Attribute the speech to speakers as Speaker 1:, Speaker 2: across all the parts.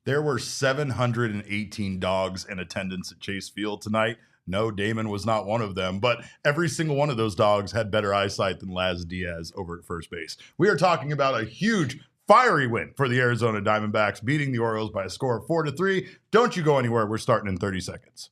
Speaker 1: There were 718 dogs in attendance at Chase Field tonight. No, Damon was not one of them, but every single one of those dogs had better eyesight than Laz Diaz over at first base. We are talking about a huge, fiery win for the Arizona Diamondbacks, beating the Orioles by a score of 4-3. Don't you go anywhere. We're starting in 30 seconds.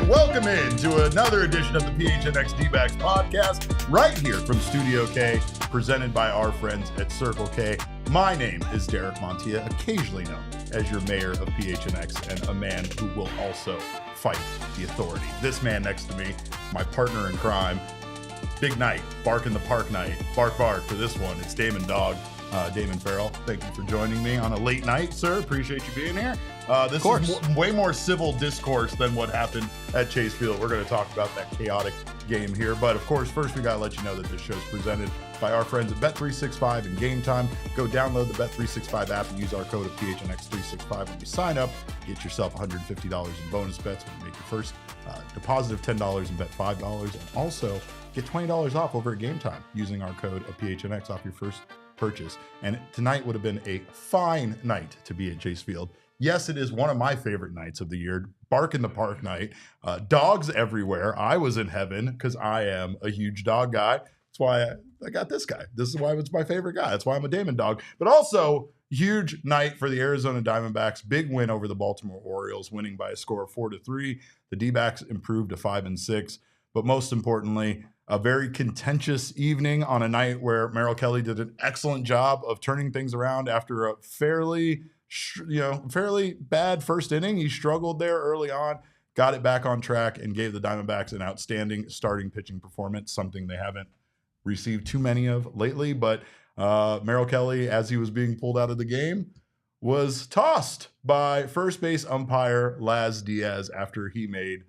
Speaker 1: Welcome in to another edition of the PHNX Dbacks podcast, right here from Studio K, presented by our friends at Circle K. My name is Derek Montilla, occasionally known as your mayor of PHNX, and a man who will also fight the authority. This man next to me, my partner in crime, big night, bark in the park night, bark for this one. It's Damon Dog. Damon Farrell, thank you for joining me on a late night, sir. Appreciate you being here. This is way more civil discourse than what happened at Chase Field. We're going to talk about that chaotic game here. But of course, first we got to let you know that this show is presented by our friends at Bet365 and Game Time. Go download the Bet365 app and use our code of PHNX365 when you sign up. Get yourself $150 in bonus bets when you make your first deposit of $10 and bet $5. And also get $20 off over at Game Time using our code of PHNX off your first purchase. And tonight would have been a fine night to be at Chase Field. Yes, it is one of my favorite nights of the year. Bark in the park night, dogs everywhere. I was in heaven because I am a huge dog guy. That's why I got this guy. This is why it's my favorite guy. That's why I'm a Damon Dog. But also, huge night for the Arizona Diamondbacks. Big win over the Baltimore Orioles, winning by a score of 4-3. The Dbacks improved to 5-6. But most importantly, a very contentious evening on a night where Merrill Kelly did an excellent job of turning things around after a fairly bad first inning. He struggled there early on, got it back on track, and gave the Diamondbacks an outstanding starting pitching performance, something they haven't received too many of lately. But Merrill Kelly, as he was being pulled out of the game, was tossed by first base umpire Laz Diaz after he made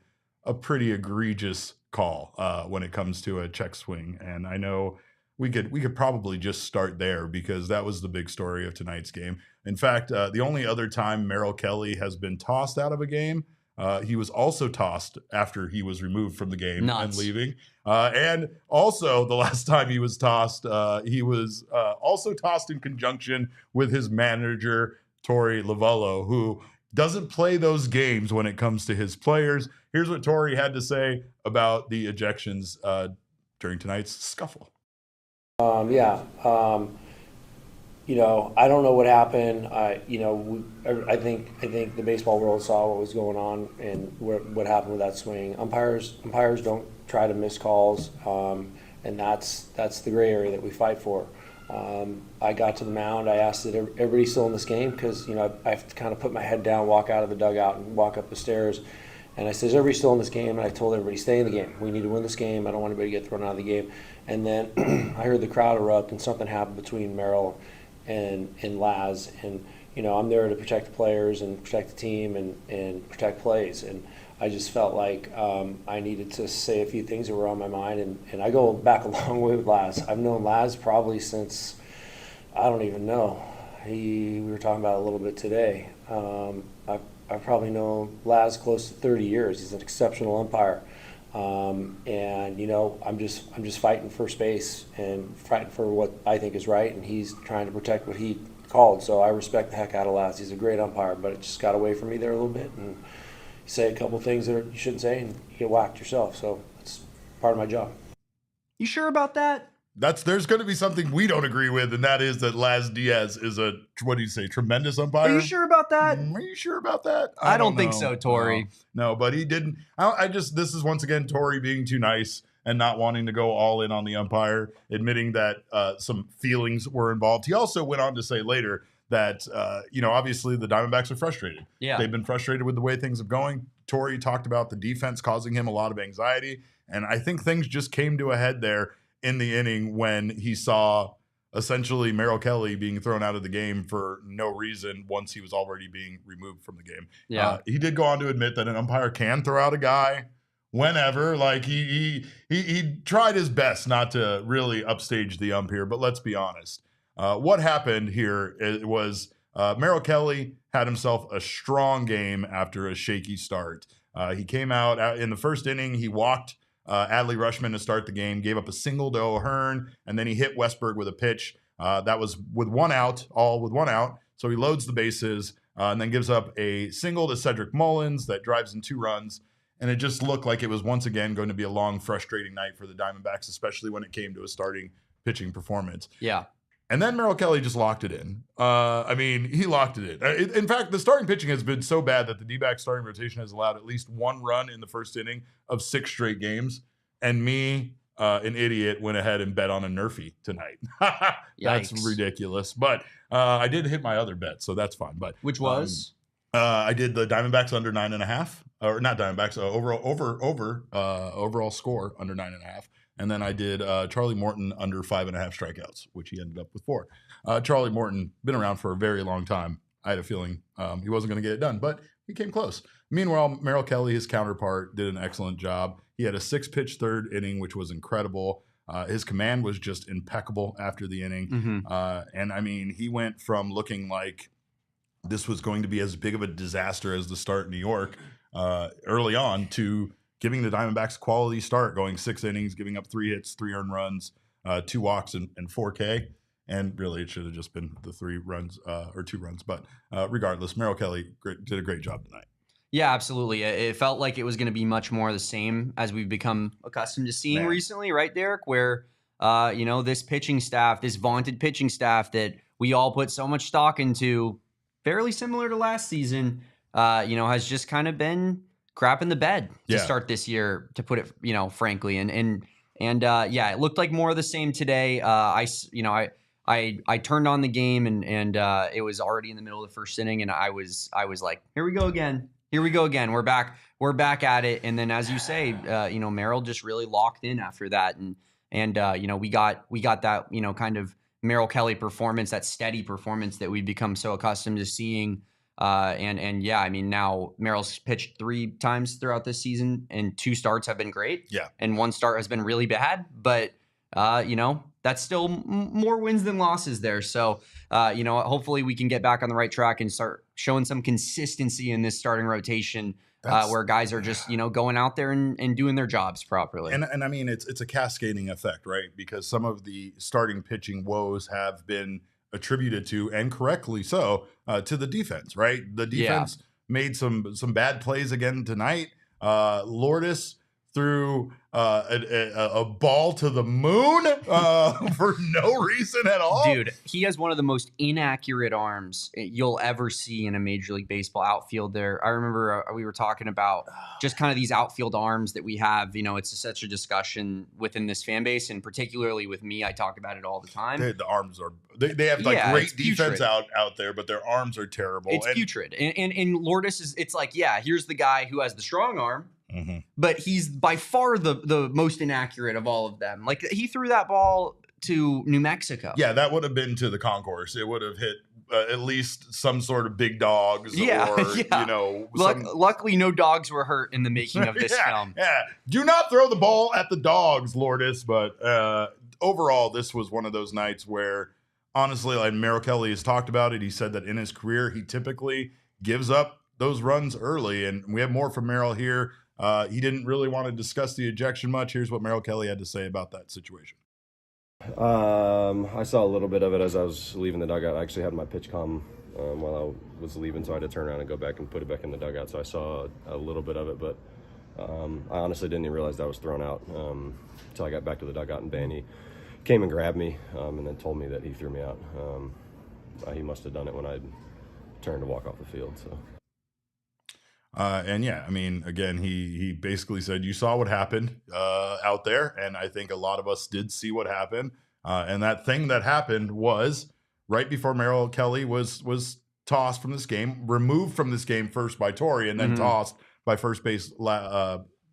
Speaker 1: a pretty egregious call when it comes to a check swing. And I know we could probably just start there because that was the big story of tonight's game. In fact, the only other time Merrill Kelly has been tossed out of a game, he was also tossed after he was removed from the game and leaving. And also the last time he was tossed, he was also tossed in conjunction with his manager, Torey Lovullo, who doesn't play those games when it comes to his players. Here's what Torey had to say about the ejections during tonight's scuffle.
Speaker 2: I don't know what happened. I think the baseball world saw what was going on and what happened with that swing. Umpires don't try to miss calls, and that's the gray area that we fight for. I got to the mound. I asked that everybody's still in this game because I have to kind of put my head down, walk out of the dugout, and walk up the stairs. And I said, "Is everybody still in this game?" And I told everybody, "Stay in the game. We need to win this game. I don't want anybody to get thrown out of the game." And then I heard the crowd erupt, and something happened between Merrill and Laz. And I'm there to protect the players and protect the team and protect plays. And I just felt like I needed to say a few things that were on my mind. And I go back a long way with Laz. I've known Laz probably since, I don't even know. We were talking about it a little bit today. I've probably known Laz close to 30 years. He's an exceptional umpire. I'm just fighting first base and fighting for what I think is right, and he's trying to protect what he called. So I respect the heck out of Laz. He's a great umpire, but it just got away from me there a little bit, and you say a couple things that you shouldn't say, and you get whacked yourself. So it's part of my job.
Speaker 3: You sure about that?
Speaker 1: There's going to be something we don't agree with, and that is that Laz Diaz is a, what do you say, tremendous umpire?
Speaker 3: Are you sure about that?
Speaker 1: Are you sure about that?
Speaker 3: I don't think so, Torey.
Speaker 1: No, but he didn't. This is once again Torey being too nice and not wanting to go all in on the umpire, admitting that some feelings were involved. He also went on to say later that, obviously the Diamondbacks are frustrated.
Speaker 3: Yeah.
Speaker 1: They've been frustrated with the way things are going. Torey talked about the defense causing him a lot of anxiety. And I think things just came to a head there in the inning when he saw essentially Merrill Kelly being thrown out of the game for no reason once he was already being removed from the game.
Speaker 3: Yeah.
Speaker 1: He did go on to admit that an umpire can throw out a guy whenever. Like he tried his best not to really upstage the ump here, but let's be honest. What happened here was Merrill Kelly had himself a strong game after a shaky start. He came out in the first inning. He walked Adley Rutschman to start the game, gave up a single to O'Hearn, and then he hit Westberg with a pitch. That was with one out. So he loads the bases and then gives up a single to Cedric Mullins that drives in 2 runs. And it just looked like it was once again going to be a long, frustrating night for the Diamondbacks, especially when it came to a starting pitching performance.
Speaker 3: Yeah.
Speaker 1: And then Merrill Kelly just locked it in. He locked it in. In fact, the starting pitching has been so bad that the D-backs starting rotation has allowed at least 1 run in the first inning of 6 straight games. And me, an idiot, went ahead and bet on a Nerfy tonight. That's
Speaker 3: Yikes.
Speaker 1: ridiculous. But I did hit my other bet, so that's fine. But
Speaker 3: Which was?
Speaker 1: I did the Diamondbacks under 9.5, or not Diamondbacks, overall score under 9.5. And then I did Charlie Morton under 5.5 strikeouts, which he ended up with 4. Charlie Morton, been around for a very long time. I had a feeling he wasn't going to get it done, but he came close. Meanwhile, Merrill Kelly, his counterpart, did an excellent job. He had a 6-pitch third inning, which was incredible. His command was just impeccable after the inning. And he went from looking like this was going to be as big of a disaster as the start in New York early on to giving the Diamondbacks a quality start, going 6 innings, giving up 3 hits, 3 earned runs, 2 walks, and 4 K. And really, it should have just been the 3 runs or 2 runs. But regardless, Merrill Kelly did a great job tonight.
Speaker 3: Yeah, absolutely. It felt like it was going to be much more the same as we've become accustomed to seeing recently, right, Derek? Where, this pitching staff, this vaunted pitching staff that we all put so much stock into, fairly similar to last season, has just kind of been crap in the bed to start this year, to put it, frankly. And it looked like more of the same today. I turned on the game and it was already in the middle of the first inning, and I was like, here we go again. We're back at it. And then, as you say, Merrill just really locked in after that. And we got that, kind of Merrill Kelly performance, that steady performance that we've become so accustomed to seeing. Now Merrill's pitched 3 times throughout this season, and 2 starts have been great.
Speaker 1: Yeah.
Speaker 3: And 1 start has been really bad, but that's still more wins than losses there. So, hopefully we can get back on the right track and start showing some consistency in this starting rotation, where guys are just, going out there and doing their jobs properly.
Speaker 1: And it's a cascading effect, right? Because some of the starting pitching woes have been attributed to, and correctly so, to the defense, right? The defense made some bad plays again tonight. Lourdes threw a ball to the moon for no reason at all.
Speaker 3: Dude, he has one of the most inaccurate arms you'll ever see in a Major League Baseball outfield there. I remember we were talking about just kind of these outfield arms that we have. It's such a discussion within this fan base, and particularly with me. I talk about it all the time.
Speaker 1: The arms are they have great defense out there, but their arms are terrible.
Speaker 3: It's putrid. And Lourdes is, it's like, here's the guy who has the strong arm.
Speaker 1: Mm-hmm.
Speaker 3: But he's by far the most inaccurate of all of them. Like, he threw that ball to New Mexico.
Speaker 1: Yeah, that would have been to the concourse. It would have hit at least some sort of big dogs.
Speaker 3: Luckily, no dogs were hurt in the making of this film.
Speaker 1: Yeah, do not throw the ball at the dogs, Lourdes. But overall, this was one of those nights where, honestly, like Merrill Kelly has talked about it. He said that in his career, he typically gives up those runs early. And we have more from Merrill here. He didn't really want to discuss the ejection much. Here's what Merrill Kelly had to say about that situation.
Speaker 4: I saw a little bit of it as I was leaving the dugout. I actually had my pitch comm while I was leaving, so I had to turn around and go back and put it back in the dugout. So I saw a little bit of it, but I honestly didn't even realize that was thrown out until I got back to the dugout, and Danny came and grabbed me and then told me that he threw me out. He must have done it when I turned to walk off the field. So.
Speaker 1: Again, he basically said, you saw what happened out there. And I think a lot of us did see what happened. And that thing that happened was right before Merrill Kelly was tossed from this game, removed from this game first by Torey, and then tossed by first base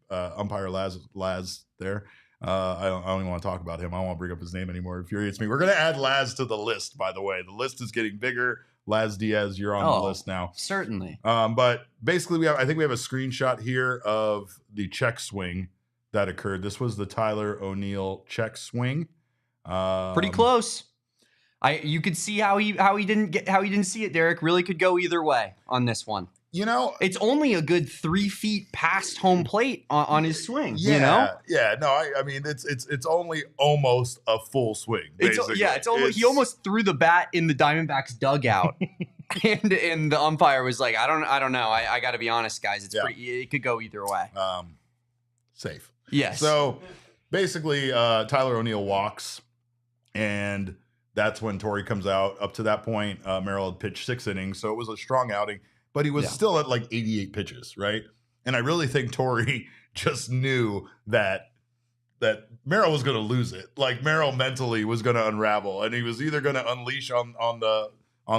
Speaker 1: umpire Laz there. I don't even want to talk about him. I don't want to bring up his name anymore. It infuriates me. We're going to add Laz to the list, by the way. The list is getting bigger. Laz Diaz, you're on the list now.
Speaker 3: Certainly.
Speaker 1: But basically, I think we have a screenshot here of the check swing that occurred. This was the Tyler O'Neill check swing.
Speaker 3: Pretty close. You could see how he didn't see it. Derek really could go either way on this one.
Speaker 1: You know,
Speaker 3: it's only a good 3 feet past home plate on his swing.
Speaker 1: Yeah,
Speaker 3: you know?
Speaker 1: Yeah. No, I mean it's only almost a full swing. Basically.
Speaker 3: He almost threw the bat in the Diamondbacks dugout, and the umpire was like, I don't know. I got to be honest, guys. It could go either way.
Speaker 1: Safe.
Speaker 3: Yes.
Speaker 1: So basically, Tyler O'Neill walks, and that's when Torey comes out. Up to that point, Merrill had pitched 6 innings, so it was a strong outing. But he was still at like 88 pitches, right? And I really think Torey just knew that Merrill was going to lose it. Like Merrill mentally was going to unravel, and he was either going to unleash on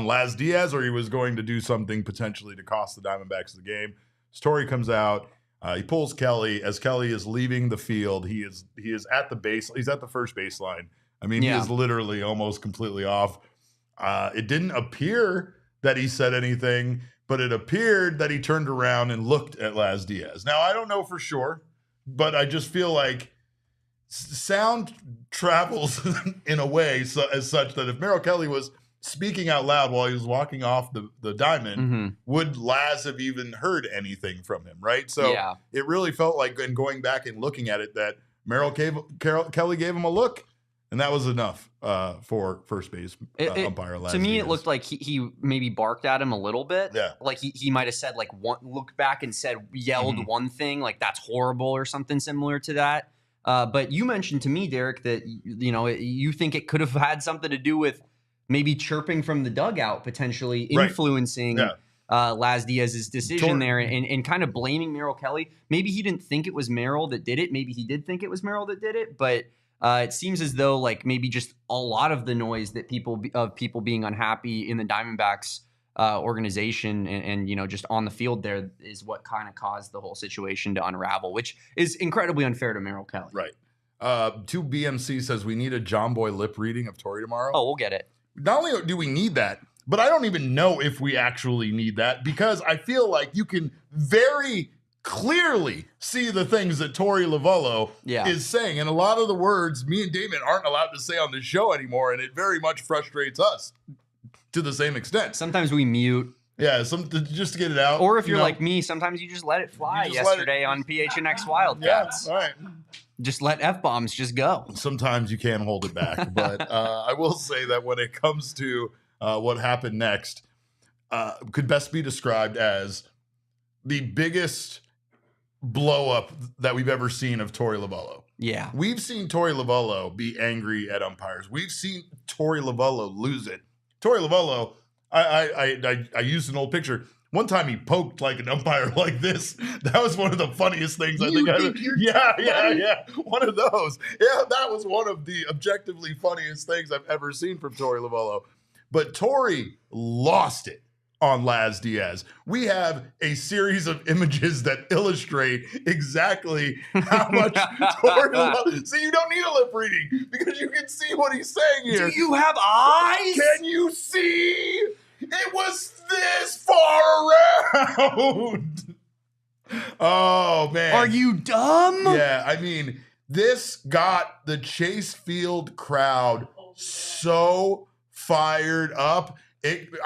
Speaker 1: Laz Diaz, or he was going to do something potentially to cost the Diamondbacks the game. So Torey comes out, he pulls Kelly. As Kelly is leaving the field, he is at the base. He's at the first baseline. I mean, he is literally almost completely off. It didn't appear that he said anything, but it appeared that he turned around and looked at Laz Diaz. Now, I don't know for sure, but I just feel like sound travels in a way as such that if Merrill Kelly was speaking out loud while he was walking off the diamond, would Laz have even heard anything from him, right? So it really felt like, and going back and looking at it, that Kelly gave him a look, and that was enough for first base umpire Laz
Speaker 3: To me,
Speaker 1: Diaz.
Speaker 3: it looked like he maybe barked at him a little bit.
Speaker 1: Yeah.
Speaker 3: Like he might have said looked back and yelled one thing, like that's horrible or something similar to that. But you mentioned to me, Derek, that you think it could have had something to do with maybe chirping from the dugout, potentially influencing Laz Diaz's decision there, and kind of blaming Merrill Kelly. Maybe he didn't think it was Merrill that did it. Maybe he did think it was Merrill that did it, but it seems as though like maybe just a lot of the noise that people being unhappy in the Diamondbacks organization and just on the field there is what kind of caused the whole situation to unravel, which is incredibly unfair to Merrill Kelly.
Speaker 1: Right. 2BMC says we need a John Boy lip reading of Torey tomorrow.
Speaker 3: Oh, we'll get it.
Speaker 1: Not only do we need that, but I don't even know if we actually need that, because I feel like you can very clearly see the things that Torey Lovullo is saying. And a lot of the words me and Damon aren't allowed to say on this show anymore, and it very much frustrates us to the same extent.
Speaker 3: Sometimes we mute.
Speaker 1: Yeah, just to get it out.
Speaker 3: Or if you're like me, sometimes you just let it fly yesterday on PHNX Wildcats.
Speaker 1: Yeah, all right.
Speaker 3: Just let F-bombs just go.
Speaker 1: Sometimes you can't hold it back. But I will say that when it comes to what happened next, could best be described as the biggest blow up that we've ever seen of Torey Lovullo.
Speaker 3: Yeah.
Speaker 1: We've seen Torey Lovullo be angry at umpires. We've seen Torey Lovullo lose it. Torey Lovullo, I used an old picture. One time he poked like an umpire like this. That was one of the funniest things I think ever. Yeah. One of those. Yeah, that was one of the objectively funniest things I've ever seen from Torey Lovullo. But Torey lost it on Laz Diaz. We have a series of images that illustrate exactly how much Torey Lovullo. See, you don't need a lip reading because you can see what he's saying here.
Speaker 3: Do you have eyes?
Speaker 1: Can you see? It was this far around. Oh, man.
Speaker 3: Are you dumb?
Speaker 1: Yeah, I mean, this got the Chase Field crowd so fired up.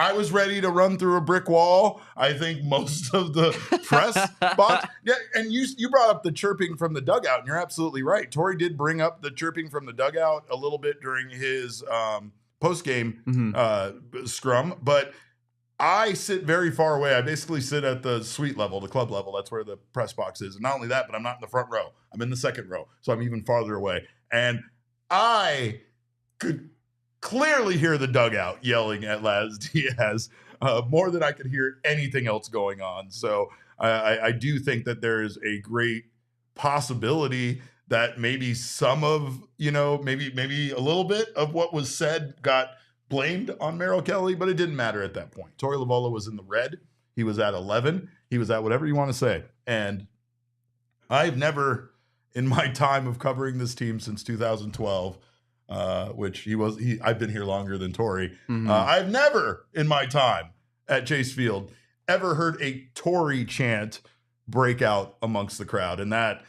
Speaker 1: I was ready to run through a brick wall. I think most of the press box. Yeah, and you brought up the chirping from the dugout, and you're absolutely right. Torey did bring up the chirping from the dugout a little bit during his post-game scrum, but I sit very far away. I basically sit at the suite level, the club level. That's where the press box is. And not only that, but I'm not in the front row. I'm in the second row, so I'm even farther away. And I could clearly hear the dugout yelling at Laz Diaz more than I could hear anything else going on. So I do think that there is a great possibility that maybe some of, maybe a little bit of what was said got blamed on Merrill Kelly, but it didn't matter at that point. Torey Lovullo was in the red. He was at 11. He was at whatever you want to say. And I've never, in my time of covering this team since 2012, which I've been here longer than Torey. I've never in my time at Chase Field ever heard a Torey chant break out amongst the crowd. And that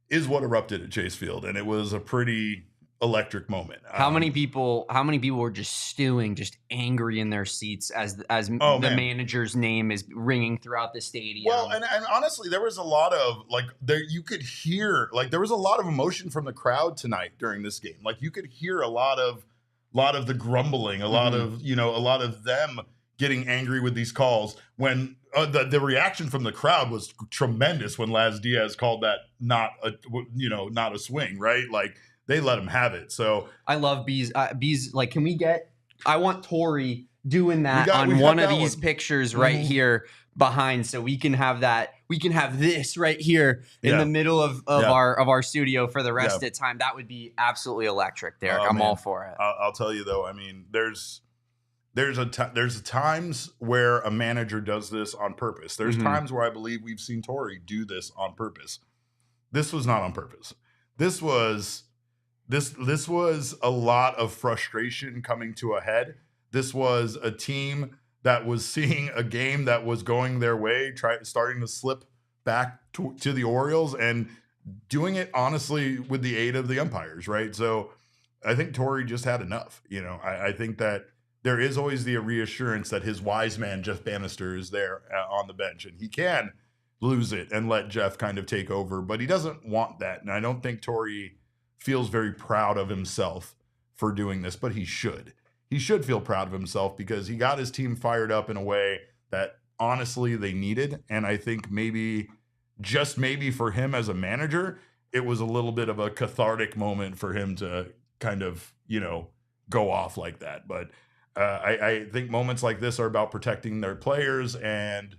Speaker 1: is what erupted at Chase Field. And it was a pretty electric moment.
Speaker 3: How many people were just stewing, just angry in their seats as the manager's name is ringing throughout the stadium?
Speaker 1: Well, and honestly, there was a lot of you could hear there was a lot of emotion from the crowd tonight during this game. Like you could hear a lot of the grumbling, a lot of them getting angry with these calls when the reaction from the crowd was tremendous when Laz Diaz called that not a swing, right? Like they let him have it. So
Speaker 3: I love Bees. Like, can we get? I want Torey doing that on one of these pictures right here behind, so we can have that. We can have this right here in the middle of our studio for the rest of the time. That would be absolutely electric, Derek. I'm all for it.
Speaker 1: I'll tell you though. I mean, there's times where a manager does this on purpose. There's times where I believe we've seen Torey do this on purpose. This was not on purpose. This was a lot of frustration coming to a head. This was a team that was seeing a game that was going their way, starting to slip back to the Orioles and doing it honestly with the aid of the umpires, right? So I think Torey just had enough. I think that there is always the reassurance that his wise man, Jeff Bannister, is there on the bench, and he can lose it and let Jeff kind of take over, but he doesn't want that. And I don't think Torey feels very proud of himself for doing this, but he should. He should feel proud of himself because he got his team fired up in a way that honestly they needed. And I think just maybe for him as a manager, it was a little bit of a cathartic moment for him to kind of, go off like that. But I think moments like this are about protecting their players, and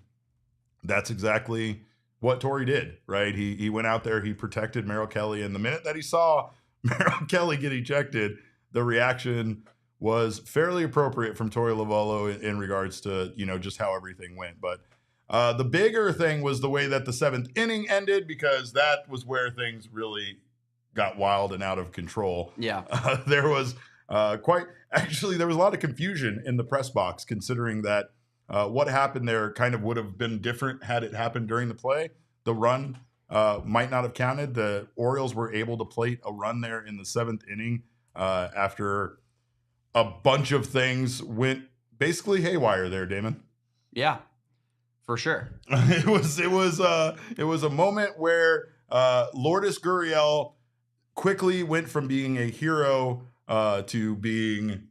Speaker 1: that's exactly what Torey did, right? He went out there, he protected Merrill Kelly, and the minute that he saw Merrill Kelly get ejected, the reaction was fairly appropriate from Torey Lovullo in regards to, just how everything went. But the bigger thing was the way that the seventh inning ended, because that was where things really got wild and out of control.
Speaker 3: Yeah.
Speaker 1: There was there was a lot of confusion in the press box, considering that what happened there kind of would have been different had it happened during the play. The run might not have counted. The Orioles were able to plate a run there in the seventh inning after a bunch of things went basically haywire there, Damon.
Speaker 3: Yeah, for sure.
Speaker 1: It was a moment where Lourdes Gurriel quickly went from being a hero to being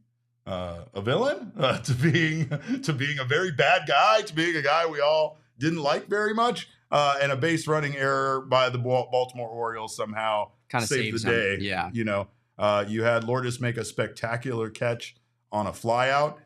Speaker 1: a villain, to being a very bad guy, to being a guy we all didn't like very much, and a base running error by the Baltimore Orioles somehow
Speaker 3: kind of
Speaker 1: saved the day.
Speaker 3: Yeah,
Speaker 1: you had Lourdes make a spectacular catch on a flyout.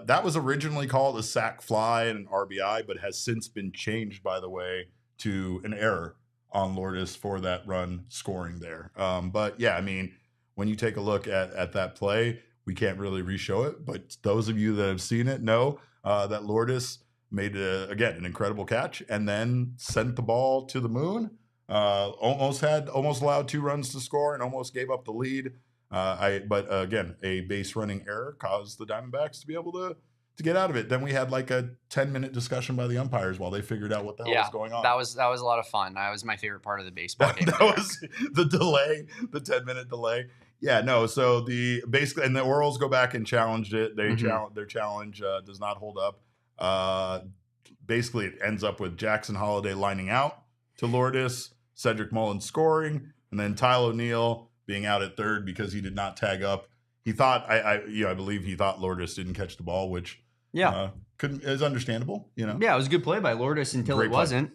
Speaker 1: That was originally called a sac fly and an RBI, but has since been changed, by the way, to an error on Lourdes for that run scoring there. But yeah, I mean, when you take a look at that play, we can't really re-show it, but those of you that have seen it know that Lourdes made, an incredible catch and then sent the ball to the moon. Almost allowed 2 runs to score and almost gave up the lead. But again, a base running error caused the Diamondbacks to be able to get out of it. Then we had like a 10-minute discussion by the umpires while they figured out what the hell was going on.
Speaker 3: That was a lot of fun. That was my favorite part of the baseball game.
Speaker 1: That was the delay, the 10-minute delay. Yeah, no. So the Orioles go back and challenged it. Their challenge does not hold up. Basically, it ends up with Jackson Holliday lining out to Lourdes, Cedric Mullins scoring, and then Tyler O'Neill being out at third because he did not tag up. He thought, I believe he thought Lourdes didn't catch the ball, which is understandable. Yeah, it
Speaker 3: was a good play by Lourdes until
Speaker 1: Great
Speaker 3: it wasn't.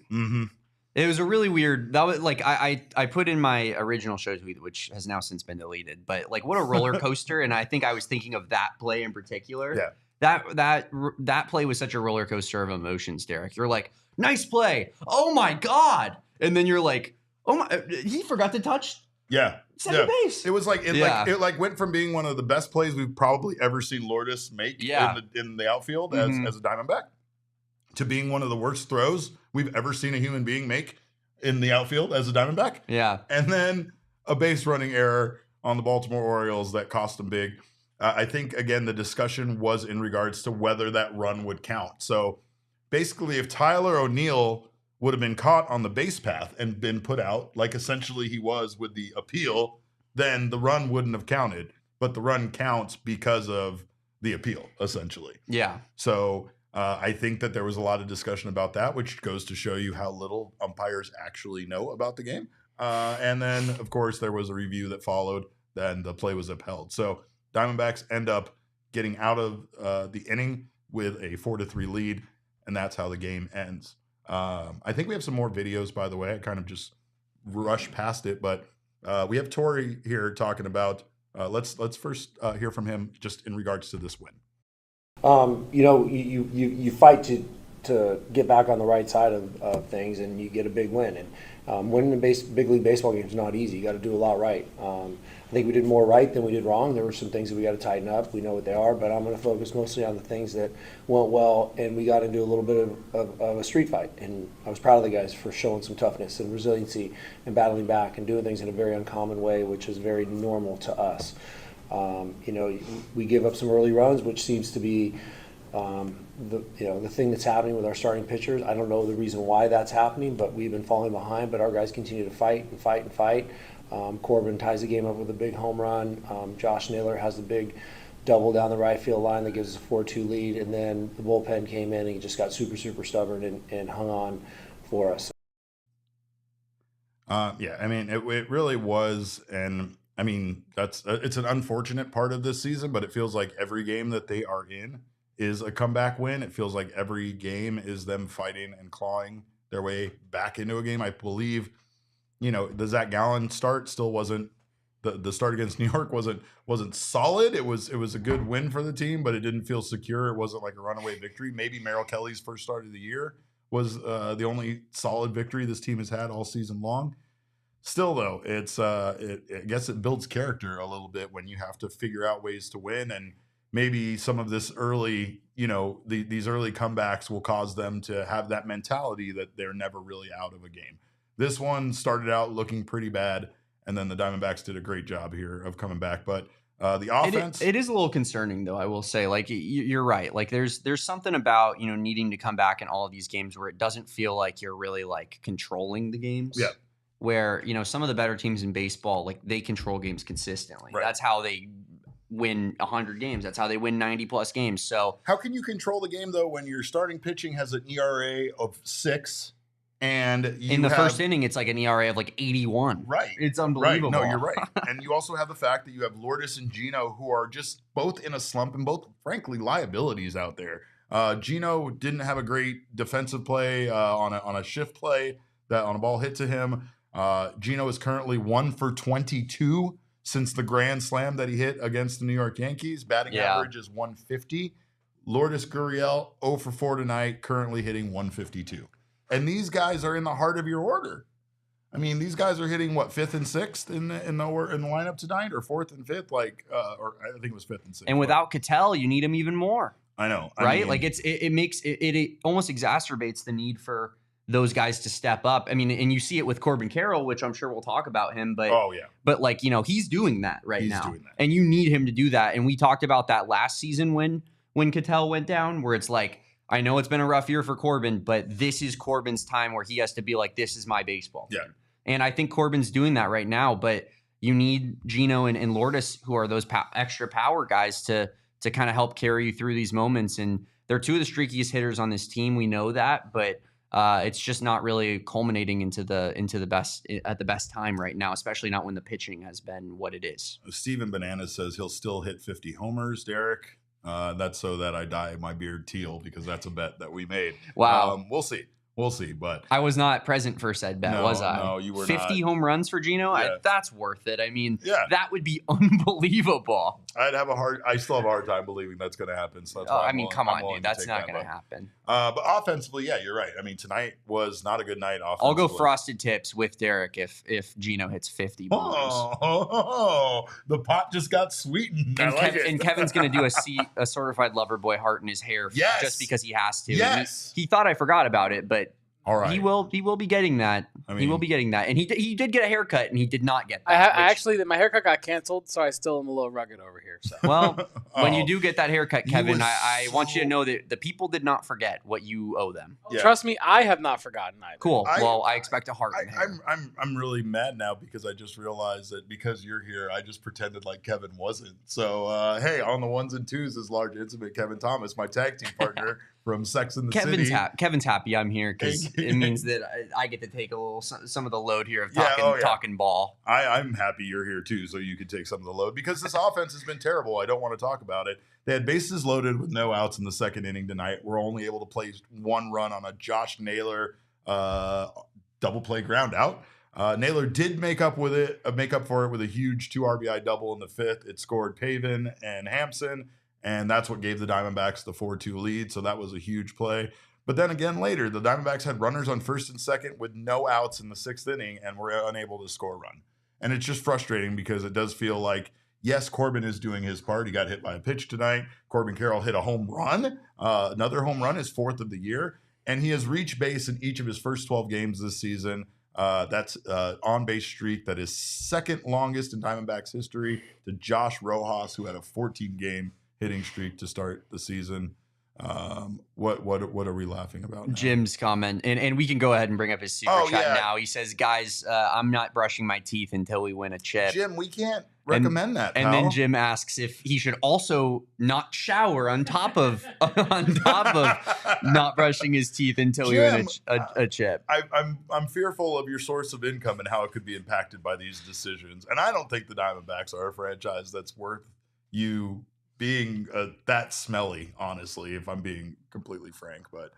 Speaker 3: It was a really weird. That was like I put in my original show tweet, which has now since been deleted. But like, what a roller coaster! And I think I was thinking of that play in particular.
Speaker 1: Yeah,
Speaker 3: that play was such a roller coaster of emotions, Derek. You're like, nice play. Oh my god! And then you're like, oh my, he forgot to touch.
Speaker 1: Yeah.
Speaker 3: Second base.
Speaker 1: It was like it went from being one of the best plays we've probably ever seen Lourdes make in the outfield as a Diamondback to being one of the worst throws we've ever seen a human being make in the outfield as a Diamondback.
Speaker 3: Yeah.
Speaker 1: And then a base running error on the Baltimore Orioles that cost them big. I think, again, the discussion was in regards to whether that run would count. So basically, if Tyler O'Neill would have been caught on the base path and been put out, like essentially he was with the appeal, then the run wouldn't have counted. But the run counts because of the appeal, essentially.
Speaker 3: Yeah.
Speaker 1: So I think that there was a lot of discussion about that, which goes to show you how little umpires actually know about the game. And then, of course, there was a review that followed, then the play was upheld. So Diamondbacks end up getting out of the inning with a 4-3 lead, and that's how the game ends. I think we have some more videos, by the way. I kind of just rushed past it, but we have Torey here talking about. Let's first hear from him just in regards to this win.
Speaker 2: You fight to get back on the right side of things, and you get a big win. And winning a big league baseball game is not easy. You got to do a lot right. I think we did more right than we did wrong. There were some things that we got to tighten up. We know what they are, but I'm going to focus mostly on the things that went well, and we got into a little bit of a street fight. And I was proud of the guys for showing some toughness and resiliency and battling back and doing things in a very uncommon way, which is very normal to us. We give up some early runs, which seems to be the thing that's happening with our starting pitchers. I don't know the reason why that's happening, but we've been falling behind. But our guys continue to fight and fight and fight. Corbin ties the game up with a big home run. Josh Naylor has the big double down the right field line that gives us a 4-2 lead. And then the bullpen came in and he just got super, super stubborn and hung on for us.
Speaker 1: It really was. And I mean, it's an unfortunate part of this season, but it feels like every game that they are in is a comeback win. It feels like every game is them fighting and clawing their way back into a game. I believe, the Zac Gallen start still wasn't the start against New York wasn't solid. It was a good win for the team, but it didn't feel secure. It wasn't like a runaway victory. Maybe Merrill Kelly's first start of the year was the only solid victory this team has had all season long. Still, though, I guess it builds character a little bit when you have to figure out ways to win, and maybe some of this early, these early comebacks will cause them to have that mentality that they're never really out of a game. This one started out looking pretty bad, and then the Diamondbacks did a great job here of coming back. But the offense,
Speaker 3: it is a little concerning, though. I will say, like you're right. Like there's something about needing to come back in all of these games where it doesn't feel like you're really like controlling the games.
Speaker 1: Yeah.
Speaker 3: Where some of the better teams in baseball, like they control games consistently.
Speaker 1: Right.
Speaker 3: That's how they win 100 games. That's how they win 90+ games. So
Speaker 1: how can you control the game though when your starting pitching has an ERA of 6? And
Speaker 3: in the first inning, it's like an ERA of like 81.
Speaker 1: Right.
Speaker 3: It's unbelievable.
Speaker 1: Right. No, you're right. And you also have the fact that you have Lourdes and Gino, who are just both in a slump and both, frankly, liabilities out there. Gino didn't have a great defensive play on a shift play that on a ball hit to him. Gino is currently 1 for 22 since the grand slam that he hit against the New York Yankees. Batting average is 150. Lourdes Gurriel 0 for 4 tonight, currently hitting 152. And these guys are in the heart of your order. I mean, these guys are hitting what, 5th and 6th in the lineup tonight, or 4th and 5th, or I think it was 5th and 6th.
Speaker 3: And without Ketel, you need him even more.
Speaker 1: I know,
Speaker 3: right? Like it makes it almost exacerbates the need for those guys to step up. I mean, and you see it with Corbin Carroll, which I'm sure we'll talk about him, but but like, he's doing that now. Doing that. And you need him to do that. And we talked about that last season when Ketel went down, where it's like, I know it's been a rough year for Corbin, but this is Corbin's time where he has to be like, this is my baseball team. Yeah. And I think Corbin's doing that right now, but you need Gino and Lourdes, who are those extra power guys, to kind of help carry you through these moments. And they're two of the streakiest hitters on this team. We know that, but it's just not really culminating into the best at the best time right now, especially not when the pitching has been what it is.
Speaker 1: Steven Bananas says he'll still hit 50 homers, Derek. That's so that I dye my beard teal, because that's a bet that we made.
Speaker 3: Wow.
Speaker 1: We'll see. We'll see, but
Speaker 3: I was not present for said bet, was I?
Speaker 1: No, you were
Speaker 3: 50
Speaker 1: not.
Speaker 3: home runs for Gino?
Speaker 1: Yeah.
Speaker 3: That's worth it. I mean,
Speaker 1: Yeah.
Speaker 3: that would be unbelievable.
Speaker 1: I still have a hard time believing that's going to happen. So that's why
Speaker 3: come on,
Speaker 1: willing
Speaker 3: dude.
Speaker 1: to
Speaker 3: That's
Speaker 1: take
Speaker 3: not
Speaker 1: that
Speaker 3: going to
Speaker 1: bet.
Speaker 3: happen.
Speaker 1: But offensively, yeah, you're right. I mean, tonight was not a good night offensively.
Speaker 3: I'll go frosted tips with Derek if Gino hits 50 bombs.
Speaker 1: The pot just got sweetened.
Speaker 3: And,
Speaker 1: I like it.
Speaker 3: and Kevin's going to do a certified lover boy heart in his hair
Speaker 1: Yes.
Speaker 3: just because he has to.
Speaker 1: Yes.
Speaker 3: He thought I forgot about it, but
Speaker 1: All right.
Speaker 3: he will be getting that. He will be getting that. And he did get a haircut, and he did not get that.
Speaker 5: Actually, my haircut got canceled, so I still am a little rugged over here. So.
Speaker 3: Well, when you do get that haircut, Kevin,
Speaker 1: was
Speaker 3: I want you to know that the people did not forget what you owe them.
Speaker 1: Yeah.
Speaker 5: Trust me, I have not forgotten either.
Speaker 3: Cool. I expect a heart in hair.
Speaker 1: I'm really mad now because I just realized that because you're here, I just pretended like Kevin wasn't. So hey, on the ones and twos is large intimate Kevin Thomas, my tag team partner from Sex and the City.
Speaker 3: Kevin's happy I'm here because it means that I get to take a little some of the load here of talking ball.
Speaker 1: I'm happy you're here too, so you could take some of the load because this offense has been terrible. I don't want to talk about it. They had bases loaded with no outs in the second inning tonight. We're only able to place one run on a Josh Naylor double play ground out. Naylor did make up for it with a huge 2 RBI double in the fifth. It scored Pavin and Hampson, and that's what gave the Diamondbacks the 4-2 lead. So that was a huge play. But then again later, the Diamondbacks had runners on first and second with no outs in the sixth inning and were unable to score a run. And it's just frustrating because it does feel like, yes, Corbin is doing his part. He got hit by a pitch tonight. Corbin Carroll hit a home run, another home run, his 4th of the year. And he has reached base in each of his first 12 games this season. That's on-base streak that is second longest in Diamondbacks history to Josh Rojas, who had a 14-game hitting streak to start the season. What are we laughing about now?
Speaker 3: Jim's comment, and we can go ahead and bring up his super chat now. He says, guys, I'm not brushing my teeth until we win a chip.
Speaker 1: Jim, we can't recommend that,
Speaker 3: and then Jim asks if he should also not shower on top of not brushing his teeth until we win a chip.
Speaker 1: I'm fearful of your source of income and how it could be impacted by these decisions. And I don't think the Diamondbacks are a franchise that's worth you being that smelly, honestly, if I'm being completely frank. But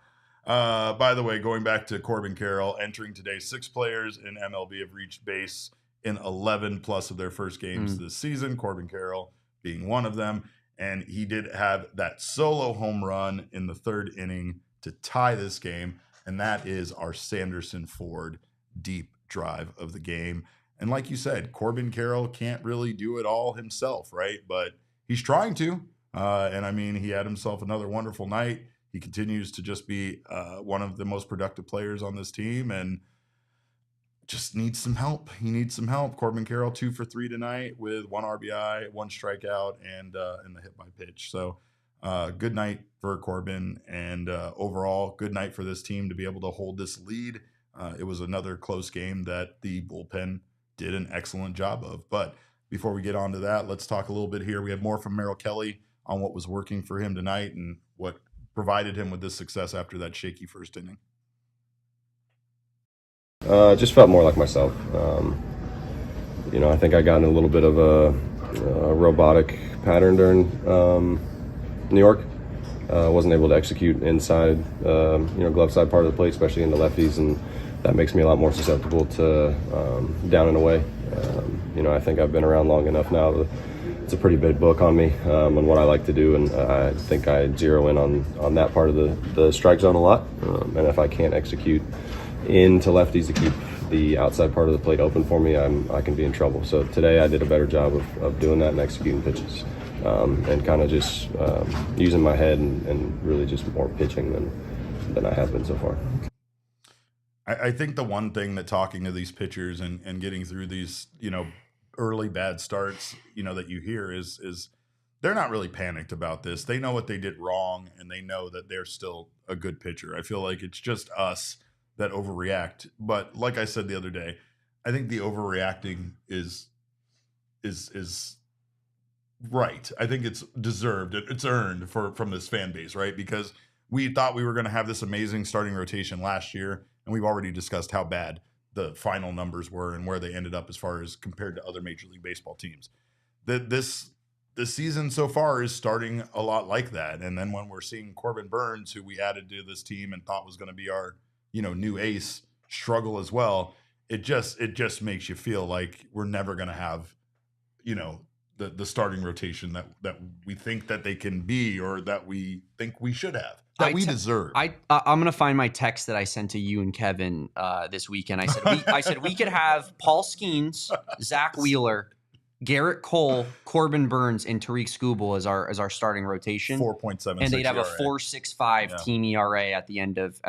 Speaker 1: by the way, going back to Corbin Carroll, entering today, 6 players in MLB have reached base in 11 plus of their first games this season, Corbin Carroll being one of them. And he did have that solo home run in the 3rd inning to tie this game. And that is our Sanderson Ford deep drive of the game. And like you said, Corbin Carroll can't really do it all himself, right? But he's trying to. And I mean, he had himself another wonderful night. He continues to just be one of the most productive players on this team and just needs some help. He needs some help. Corbin Carroll 2 for 3 tonight with 1 RBI, 1 strikeout, and the hit by pitch. So good night for Corbin, and overall good night for this team to be able to hold this lead. It was another close game that the bullpen did an excellent job of. But before we get on to that, let's talk a little bit here. We have more from Merrill Kelly on what was working for him tonight and what provided him with this success after that shaky first inning.
Speaker 4: Just felt more like myself. I think I got in a little bit of a robotic pattern during New York. Wasn't able to execute inside, glove side part of the plate, especially in the lefties, and that makes me a lot more susceptible to down and away. I think I've been around long enough now. It's a pretty big book on me on what I like to do, and I think I zero in on that part of the strike zone a lot. And if I can't execute into lefties to keep the outside part of the plate open for me, I can be in trouble. So today I did a better job of doing that and executing pitches, and kind of just using my head and really just more pitching than I have been so far.
Speaker 1: I think the one thing that talking to these pitchers and getting through these, early bad starts, that you hear is they're not really panicked about this. They know what they did wrong, and they know that they're still a good pitcher. I feel like it's just us that overreact. But like I said the other day, I think the overreacting is right. I think it's deserved. It's earned from this fan base, right? Because we thought we were going to have this amazing starting rotation last year, and we've already discussed how bad the final numbers were and where they ended up as far as compared to other Major League Baseball teams. This season so far is starting a lot like that. And then when we're seeing Corbin Burnes, who we added to this team and thought was going to be our new ace struggle as well, it just makes you feel like we're never going to have, the starting rotation that we think that they can be, or that we think we should have, that we deserve.
Speaker 3: I'm gonna find my text that I sent to you and Kevin this weekend. I said we could have Paul Skeens, Zach Wheeler, Garrett Cole, Corbin Burns, and Tariq Skubal as our starting rotation.
Speaker 1: 4.7,
Speaker 3: and they'd have
Speaker 1: ERA.
Speaker 3: a 4.65 team ERA at the end of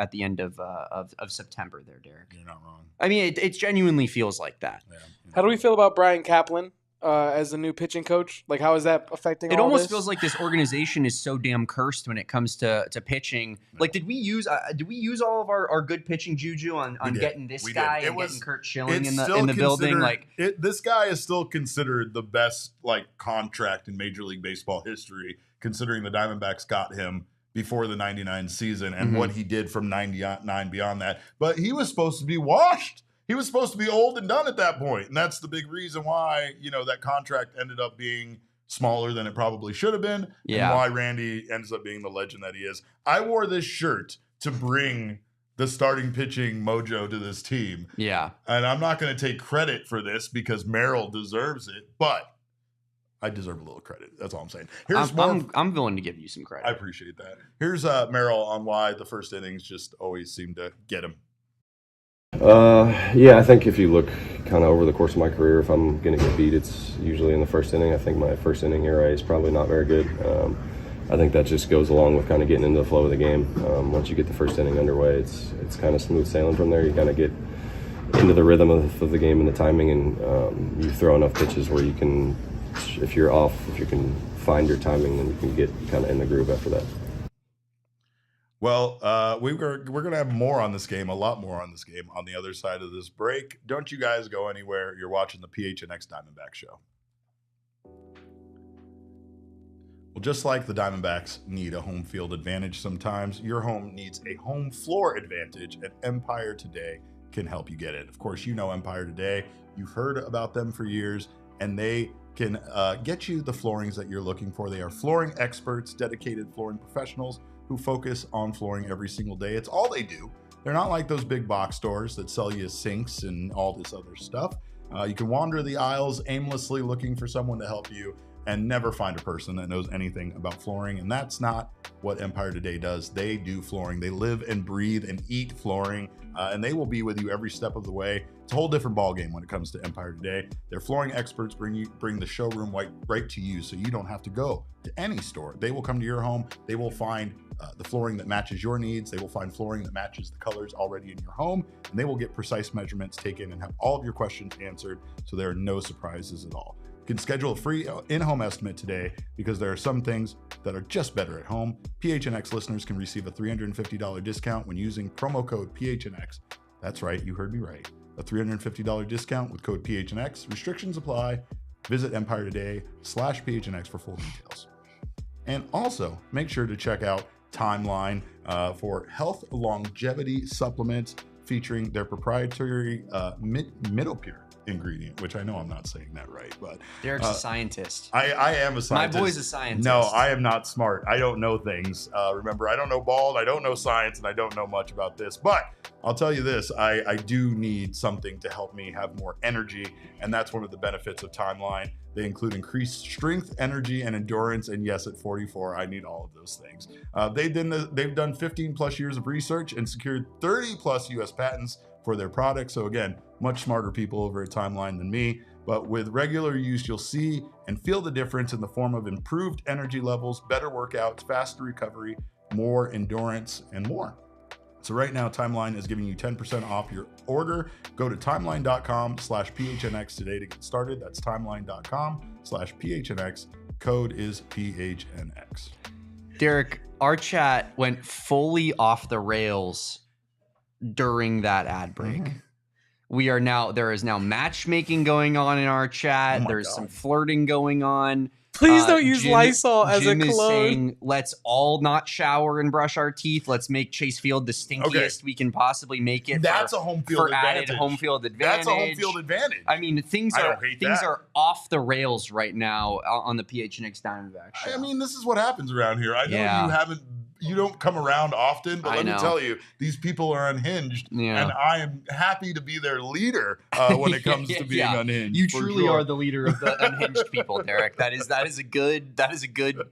Speaker 3: September. There, Derek.
Speaker 1: You're not wrong.
Speaker 3: I mean, it genuinely feels like that.
Speaker 1: Yeah.
Speaker 5: How do we feel about Brian Kaplan as the new pitching coach? Like, how is that affecting
Speaker 3: It
Speaker 5: all
Speaker 3: almost
Speaker 5: this?
Speaker 3: feels like this organization is so damn cursed when it comes to pitching.
Speaker 1: No.
Speaker 3: Like, did we use all of our good pitching juju on getting this guy and getting Kurt Schilling in the building? Like,
Speaker 1: this guy is still considered the best contract in Major League Baseball history, considering the Diamondbacks got him before the 99 season and what he did from 99 beyond that. But he was supposed to be washed. He was supposed to be old and done at that point. And that's the big reason why, that contract ended up being smaller than it probably should have been.
Speaker 3: Yeah.
Speaker 1: And why Randy ends up being the legend that he is. I wore this shirt to bring the starting pitching mojo to this team.
Speaker 3: yeah.
Speaker 1: And I'm not going to take credit for this because Merrill deserves it, but I deserve a little credit. That's all I'm saying.
Speaker 3: I'm willing to give you some credit.
Speaker 1: I appreciate that. Here's Merrill on why the first innings just always seem to get him.
Speaker 4: Yeah, I think if you look kind of over the course of my career, if I'm going to get beat, it's usually in the first inning. I think my first inning ERA is probably not very good. I think that just goes along with kind of getting into the flow of the game. Once you get the first inning underway, it's kind of smooth sailing from there. You kind of get into the rhythm of the game and the timing, and you throw enough pitches where you can, if you're off, if you can find your timing, then you can get kind of in the groove after that.
Speaker 1: Well, we're going to have more on this game, a lot more on this game on the other side of this break. Don't you guys go anywhere. You're watching the PHNX Diamondback Show. Well, just like the Diamondbacks need a home field advantage sometimes, your home needs a home floor advantage, and Empire Today can help you get it. Of course, you know Empire Today. You've heard about them for years, and they can get you the floorings that you're looking for. They are flooring experts, dedicated flooring professionals who focus on flooring every single day. It's all they do. They're not like those big box stores that sell you sinks and all this other stuff. You can wander the aisles aimlessly looking for someone to help you and never find a person that knows anything about flooring. And that's not what Empire Today does. They do flooring. They live and breathe and eat flooring, and they will be with you every step of the way. It's a whole different ballgame when it comes to Empire Today. Their flooring experts bring the showroom right to you, so you don't have to go to any store. They will come to your home. They will find the flooring that matches your needs. They will find flooring that matches the colors already in your home, and they will get precise measurements taken and have all of your questions answered, so there are no surprises at all. You can schedule a free in-home estimate today because there are some things that are just better at home. PHNX listeners can receive a $350 discount when using promo code PHNX. That's right, you heard me right. A $350 discount with code PHNX. Restrictions apply. Visit EmpireToday/PHNX for full details. And also, make sure to check out Timeline for health longevity supplements featuring their proprietary Midopure ingredient, which I know I'm not saying that right, but
Speaker 3: Derek's a scientist.
Speaker 1: I am a scientist.
Speaker 3: My boy's a scientist.
Speaker 1: No, I am not smart. I don't know things. Remember, I don't know ball, I don't know science, and I don't know much about this. But I'll tell you this, I do need something to help me have more energy, and that's one of the benefits of Timeline. They include increased strength, energy, and endurance. And yes, at 44, I need all of those things. They've done 15 plus years of research and secured 30 plus US patents for their products. So again, much smarter people over at Timeline than me. But with regular use, you'll see and feel the difference in the form of improved energy levels, better workouts, faster recovery, more endurance, and more. So right now, Timeline is giving you 10% off your order. Go to timeline.com/PHNX today to get started. That's timeline.com/PHNX. Code is PHNX.
Speaker 3: Derek, our chat went fully off the rails during that ad break. There is now matchmaking going on in our chat.
Speaker 1: Oh
Speaker 3: There's
Speaker 1: God.
Speaker 3: some flirting going on.
Speaker 5: Please don't use Lysol as
Speaker 3: Jim
Speaker 5: a
Speaker 3: is
Speaker 5: cologne.
Speaker 3: saying, let's all not shower and brush our teeth. Let's make Chase Field the stinkiest we can possibly make it.
Speaker 1: That's a home field
Speaker 3: for
Speaker 1: advantage.
Speaker 3: added home field advantage.
Speaker 1: That's a home field advantage.
Speaker 3: I mean, things
Speaker 1: I don't hate that.
Speaker 3: are off the rails right now on the PHNX Diamondbacks show.
Speaker 1: I mean, this is what happens around here. I know
Speaker 3: Yeah.
Speaker 1: you haven't, you don't come around often, but
Speaker 3: I
Speaker 1: let me
Speaker 3: know.
Speaker 1: tell you, these people are unhinged,
Speaker 3: Yeah.
Speaker 1: and I am happy to be their leader when it comes to being
Speaker 3: Yeah.
Speaker 1: unhinged.
Speaker 3: You
Speaker 1: for
Speaker 3: truly
Speaker 1: sure.
Speaker 3: are the leader of the unhinged people, Derek. That is a good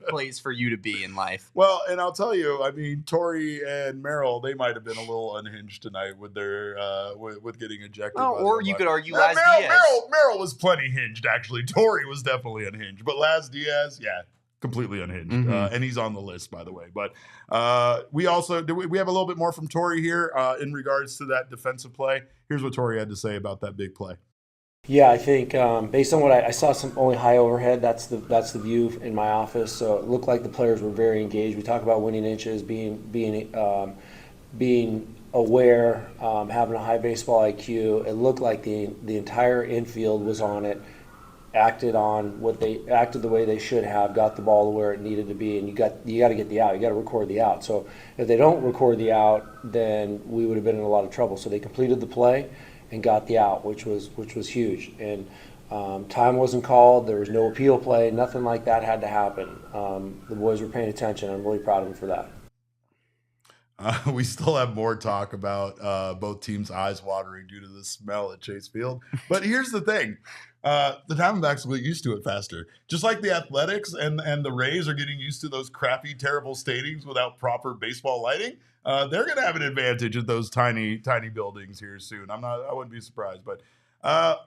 Speaker 3: place for you to be in life.
Speaker 1: Well, and I'll tell you, I mean, Torey and Merrill, they might have been a little unhinged tonight with their with getting ejected.
Speaker 3: Well,
Speaker 1: by
Speaker 3: or
Speaker 1: the
Speaker 3: you
Speaker 1: umpire.
Speaker 3: could argue
Speaker 1: Merrill,
Speaker 3: Laz Diaz.
Speaker 1: Merrill was plenty hinged, actually. Torey was definitely unhinged, but Laz Diaz, yeah, completely unhinged, and he's on the list, by the way. But we also we have a little bit more from Torey here in regards to that defensive play. Here's what Torey had to say about that big play.
Speaker 2: Yeah, I think based on what I saw, some only high overhead. That's the view in my office. So it looked like the players were very engaged. We talk about winning inches, being aware, having a high baseball IQ. It looked like the entire infield was on it, acted the way they should have, got the ball to where it needed to be, and you got to get the out. You got to record the out. So if they don't record the out, then we would have been in a lot of trouble. So they completed the play and got the out, which was huge. And time wasn't called. There was no appeal play. Nothing like that had to happen. The boys were paying attention. I'm really proud of them for that.
Speaker 1: We still have more talk about both teams' eyes watering due to the smell at Chase Field. But here's the thing. The Diamondbacks will get used to it faster. Just like the Athletics and the Rays are getting used to those crappy, terrible stadiums without proper baseball lighting. They're going to have an advantage at those tiny buildings here soon. I wouldn't be surprised. But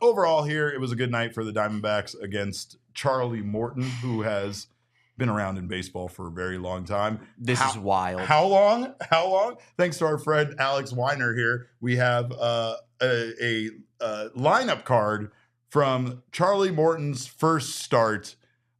Speaker 1: overall here, it was a good night for the Diamondbacks against Charlie Morton, who has been around in baseball for a very long time.
Speaker 3: This is wild.
Speaker 1: How long? Thanks to our friend Alex Weiner here, we have a lineup card from Charlie Morton's first start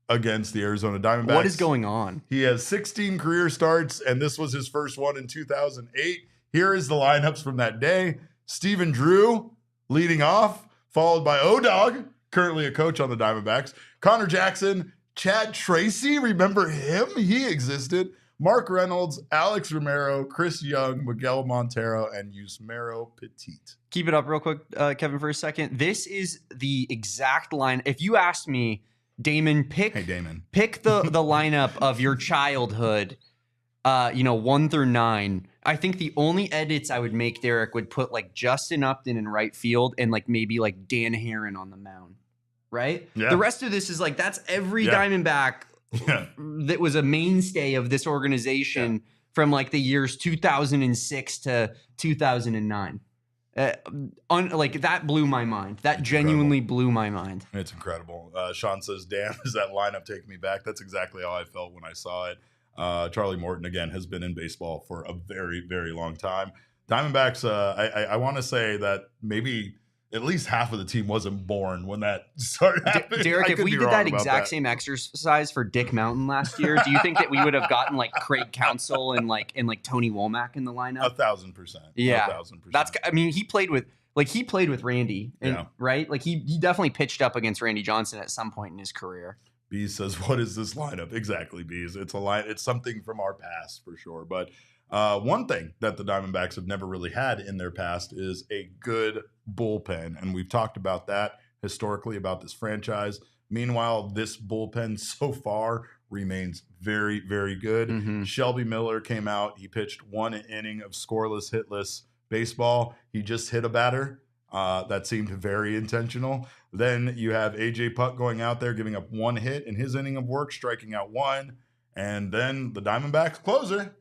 Speaker 1: against the Arizona Diamondbacks.
Speaker 3: What is going on?
Speaker 1: He has 16 career starts, and this was his first one in 2008. Here is the lineups from that day. Stephen Drew leading off, followed by O-Dog, currently a coach on the Diamondbacks. Connor Jackson, Chad Tracy, remember him? He existed. Mark Reynolds, Alex Romero, Chris Young, Miguel Montero, and Yusmero Petit.
Speaker 3: Keep it up real quick, Kevin, for a second. This is the exact line. If you asked me, Damon, pick the lineup of your childhood, 1 through 9. I think the only edits I would make, Derek, would put like Justin Upton in right field and like maybe like Dan Herron on the mound. Right?
Speaker 1: Yeah.
Speaker 3: The rest of this is like, that's every Diamondback that was a mainstay of this organization from like the years 2006 to 2009. Like that blew my mind. That genuinely blew my mind.
Speaker 1: It's incredible. Sean says, damn, is that lineup taking me back? That's exactly how I felt when I saw it. Charlie Morton, again, has been in baseball for a very, very long time. Diamondbacks, I want to say that maybe at least half of the team wasn't born when that started happening.
Speaker 3: Derek, if we did that exact same exercise for Dick Mountain last year, do you think that we would have gotten like Craig Counsell and Tony Womack in the lineup?
Speaker 1: 1,000%.
Speaker 3: Yeah,
Speaker 1: 1,000%.
Speaker 3: that's. I mean, he played with Randy, right? Like he definitely pitched up against Randy Johnson at some point in his career.
Speaker 1: Bees says, "What is this lineup?" Exactly, Bees. It's a line. It's something from our past for sure, but. One thing that the Diamondbacks have never really had in their past is a good bullpen, and we've talked about that historically about this franchise. Meanwhile, this bullpen so far remains very, very good.
Speaker 3: Mm-hmm.
Speaker 1: Shelby Miller came out. He pitched 1 inning of scoreless, hitless baseball. He just hit a batter. That seemed very intentional. Then you have AJ Puck going out there, giving up 1 hit in his inning of work, striking out 1. And then the Diamondbacks closer,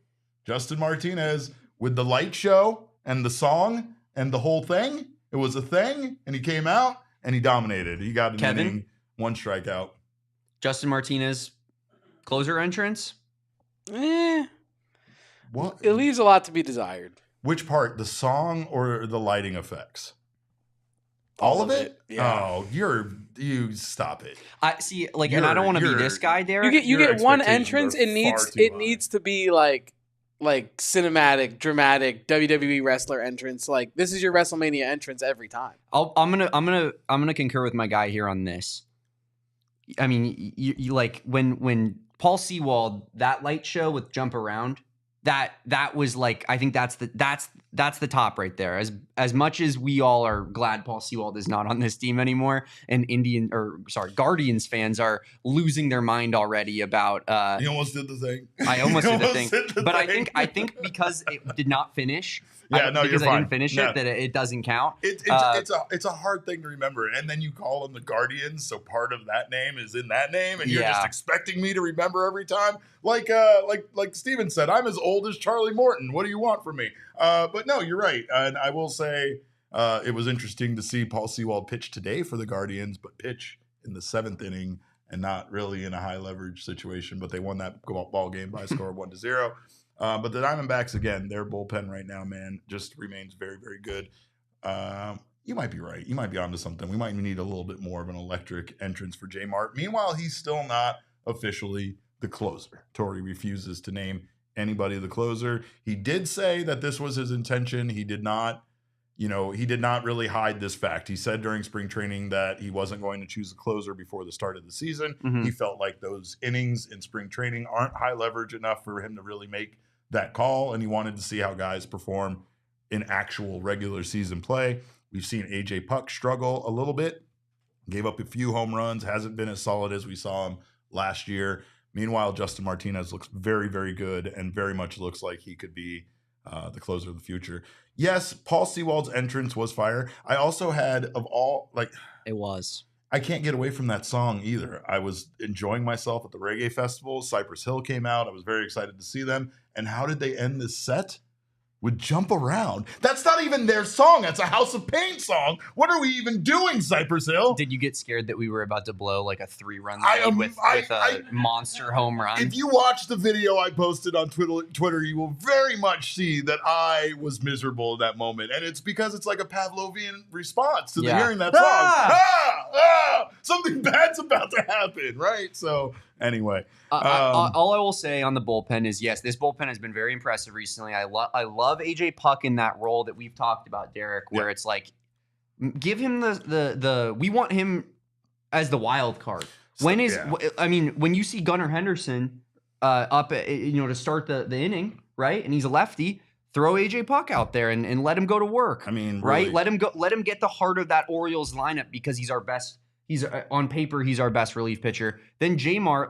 Speaker 1: Justin Martinez, with the light show and the song and the whole thing. It was a thing, and he came out and he dominated. He got an inning, 1 strikeout.
Speaker 3: Justin Martinez, closer entrance?
Speaker 1: What?
Speaker 5: It leaves a lot to be desired.
Speaker 1: Which part, the song or the lighting effects? All of it?
Speaker 5: Yeah.
Speaker 1: Oh, you stop it.
Speaker 3: I see, and I don't want to be this guy, Derek.
Speaker 5: You get one
Speaker 1: expectations
Speaker 5: entrance.
Speaker 1: are
Speaker 5: It
Speaker 1: far too
Speaker 5: needs to be like cinematic, dramatic WWE wrestler entrance. Like this is your WrestleMania entrance every time.
Speaker 3: I'm gonna concur with my guy here on this. I mean, you like when Paul Sewald, that light show with Jump Around, that was like, I think that's the top right there. As much as we all are glad Paul Sewald is not on this team anymore, and Guardians fans are losing their mind already about.
Speaker 1: He almost did the thing.
Speaker 3: I almost did the thing, but I think because it did not finish.
Speaker 1: Yeah, no, you're fine.
Speaker 3: I didn't finish it, that it doesn't count.
Speaker 1: It's a hard thing to remember, and then you call them the Guardians, so part of that name is in that name, and you're just expecting me to remember every time. Like Steven said, I'm as old as Charlie Morton. What do you want from me? But no, you're right, and I will say it was interesting to see Paul Sewald pitch today for the Guardians, but pitch in the 7th inning and not really in a high leverage situation. But they won that ball game by a score of 1-0. But the Diamondbacks, again, their bullpen right now, man, just remains very, very good. You might be right. You might be onto something. We might need a little bit more of an electric entrance for J Marte. Meanwhile, he's still not officially the closer. Torey refuses to name anybody the closer. He did say that this was his intention. He did not really hide this fact. He said during spring training that he wasn't going to choose a closer before the start of the season.
Speaker 3: Mm-hmm.
Speaker 1: He felt like those innings in spring training aren't high leverage enough for him to really make that call, and he wanted to see how guys perform in actual regular season play. We've seen AJ Puk struggle a little bit, gave up a few home runs, hasn't been as solid as we saw him last year. Meanwhile, Justin Martinez looks very, very good and very much looks like he could be the closer of the future. Yes, Paul Sewald's entrance was fire. I also had
Speaker 3: it was.
Speaker 1: I can't get away from that song either. I was enjoying myself at the reggae festival. Cypress Hill came out. I was very excited to see them. And how did they end this set? With Jump Around. That's not even their song. That's a House of Pain song. What are we even doing, Cypress Hill?
Speaker 3: Did you get scared that we were about to blow like a 3-run lead with a monster home run?
Speaker 1: If you watch the video I posted on Twitter, you will very much see that I was miserable in that moment. And it's because it's like a Pavlovian response to hearing that song. Something bad's about to happen, right? So anyway.
Speaker 3: All I will say on the bullpen is, yes, this bullpen has been very impressive recently. I love AJ Puk in that role that we've talked about, Derek, where it's like, give him the we want him as the wild card. When you see Gunnar Henderson up to start the inning, right? And he's a lefty, throw AJ Puk out there and let him go to work.
Speaker 1: I mean,
Speaker 3: right?
Speaker 1: Really.
Speaker 3: Let him get the heart of that Orioles lineup, because he's our best. He's on paper, he's our best relief pitcher. Then J Marte,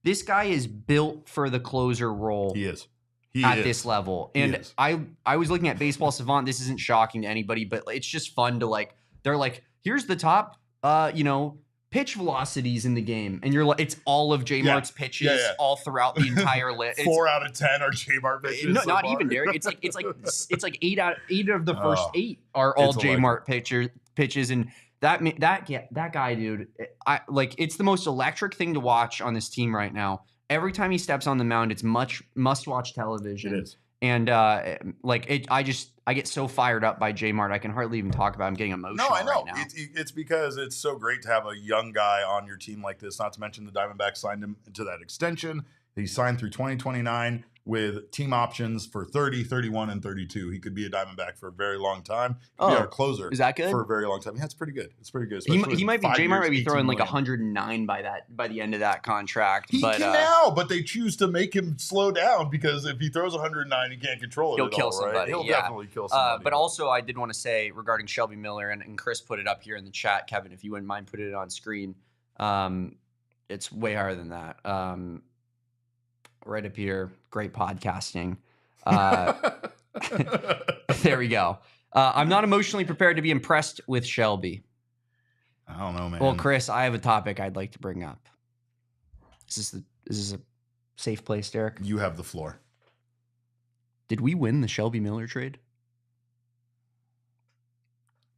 Speaker 3: this guy is built for the closer role.
Speaker 1: He is.
Speaker 3: This level. And I was looking at Baseball Savant. This isn't shocking to anybody, but it's just fun to they're like, here's the top, pitch velocities in the game. And you're like, it's all of J Marte's pitches all throughout the entire list.
Speaker 1: 4 out of 10 are J Marte pitches.
Speaker 3: No, not even, Derek. It's like 8 of the first 8 are all J Marte pitches. And that guy, dude, it's the most electric thing to watch on this team right now. Every time he steps on the mound, it's must-watch television.
Speaker 1: It is.
Speaker 3: And I get so fired up by J Marte, I can hardly even talk about it. I'm getting emotional.
Speaker 1: No, I know.
Speaker 3: Right now.
Speaker 1: It's because it's so great to have a young guy on your team like this. Not to mention the Diamondbacks signed him into that extension. He signed through 2029 with team options for 30, 31, and 32. He could be a Diamondback for a very long time. He could be our closer.
Speaker 3: Is that good?
Speaker 1: For a very long time. Yeah, it's pretty good. It's pretty good.
Speaker 3: He might be, J Marte might be throwing like
Speaker 1: 109
Speaker 3: 109 by the end of that contract.
Speaker 1: He can now, but they choose to make him slow down, because if he throws 109, he can't control it.
Speaker 3: He'll kill somebody.
Speaker 1: Right? He'll definitely kill somebody.
Speaker 3: But also, I did want to say regarding Shelby Miller, and Chris put it up here in the chat. Kevin, if you wouldn't mind putting it on screen, it's way higher than that. Right up here, great podcasting. There we go. I'm not emotionally prepared to be impressed with Shelby.
Speaker 1: I don't know, man.
Speaker 3: Well, Chris, I have a topic I'd like to bring up. Is this a safe place, Derek?
Speaker 1: You have the floor.
Speaker 3: Did we win the Shelby Miller trade?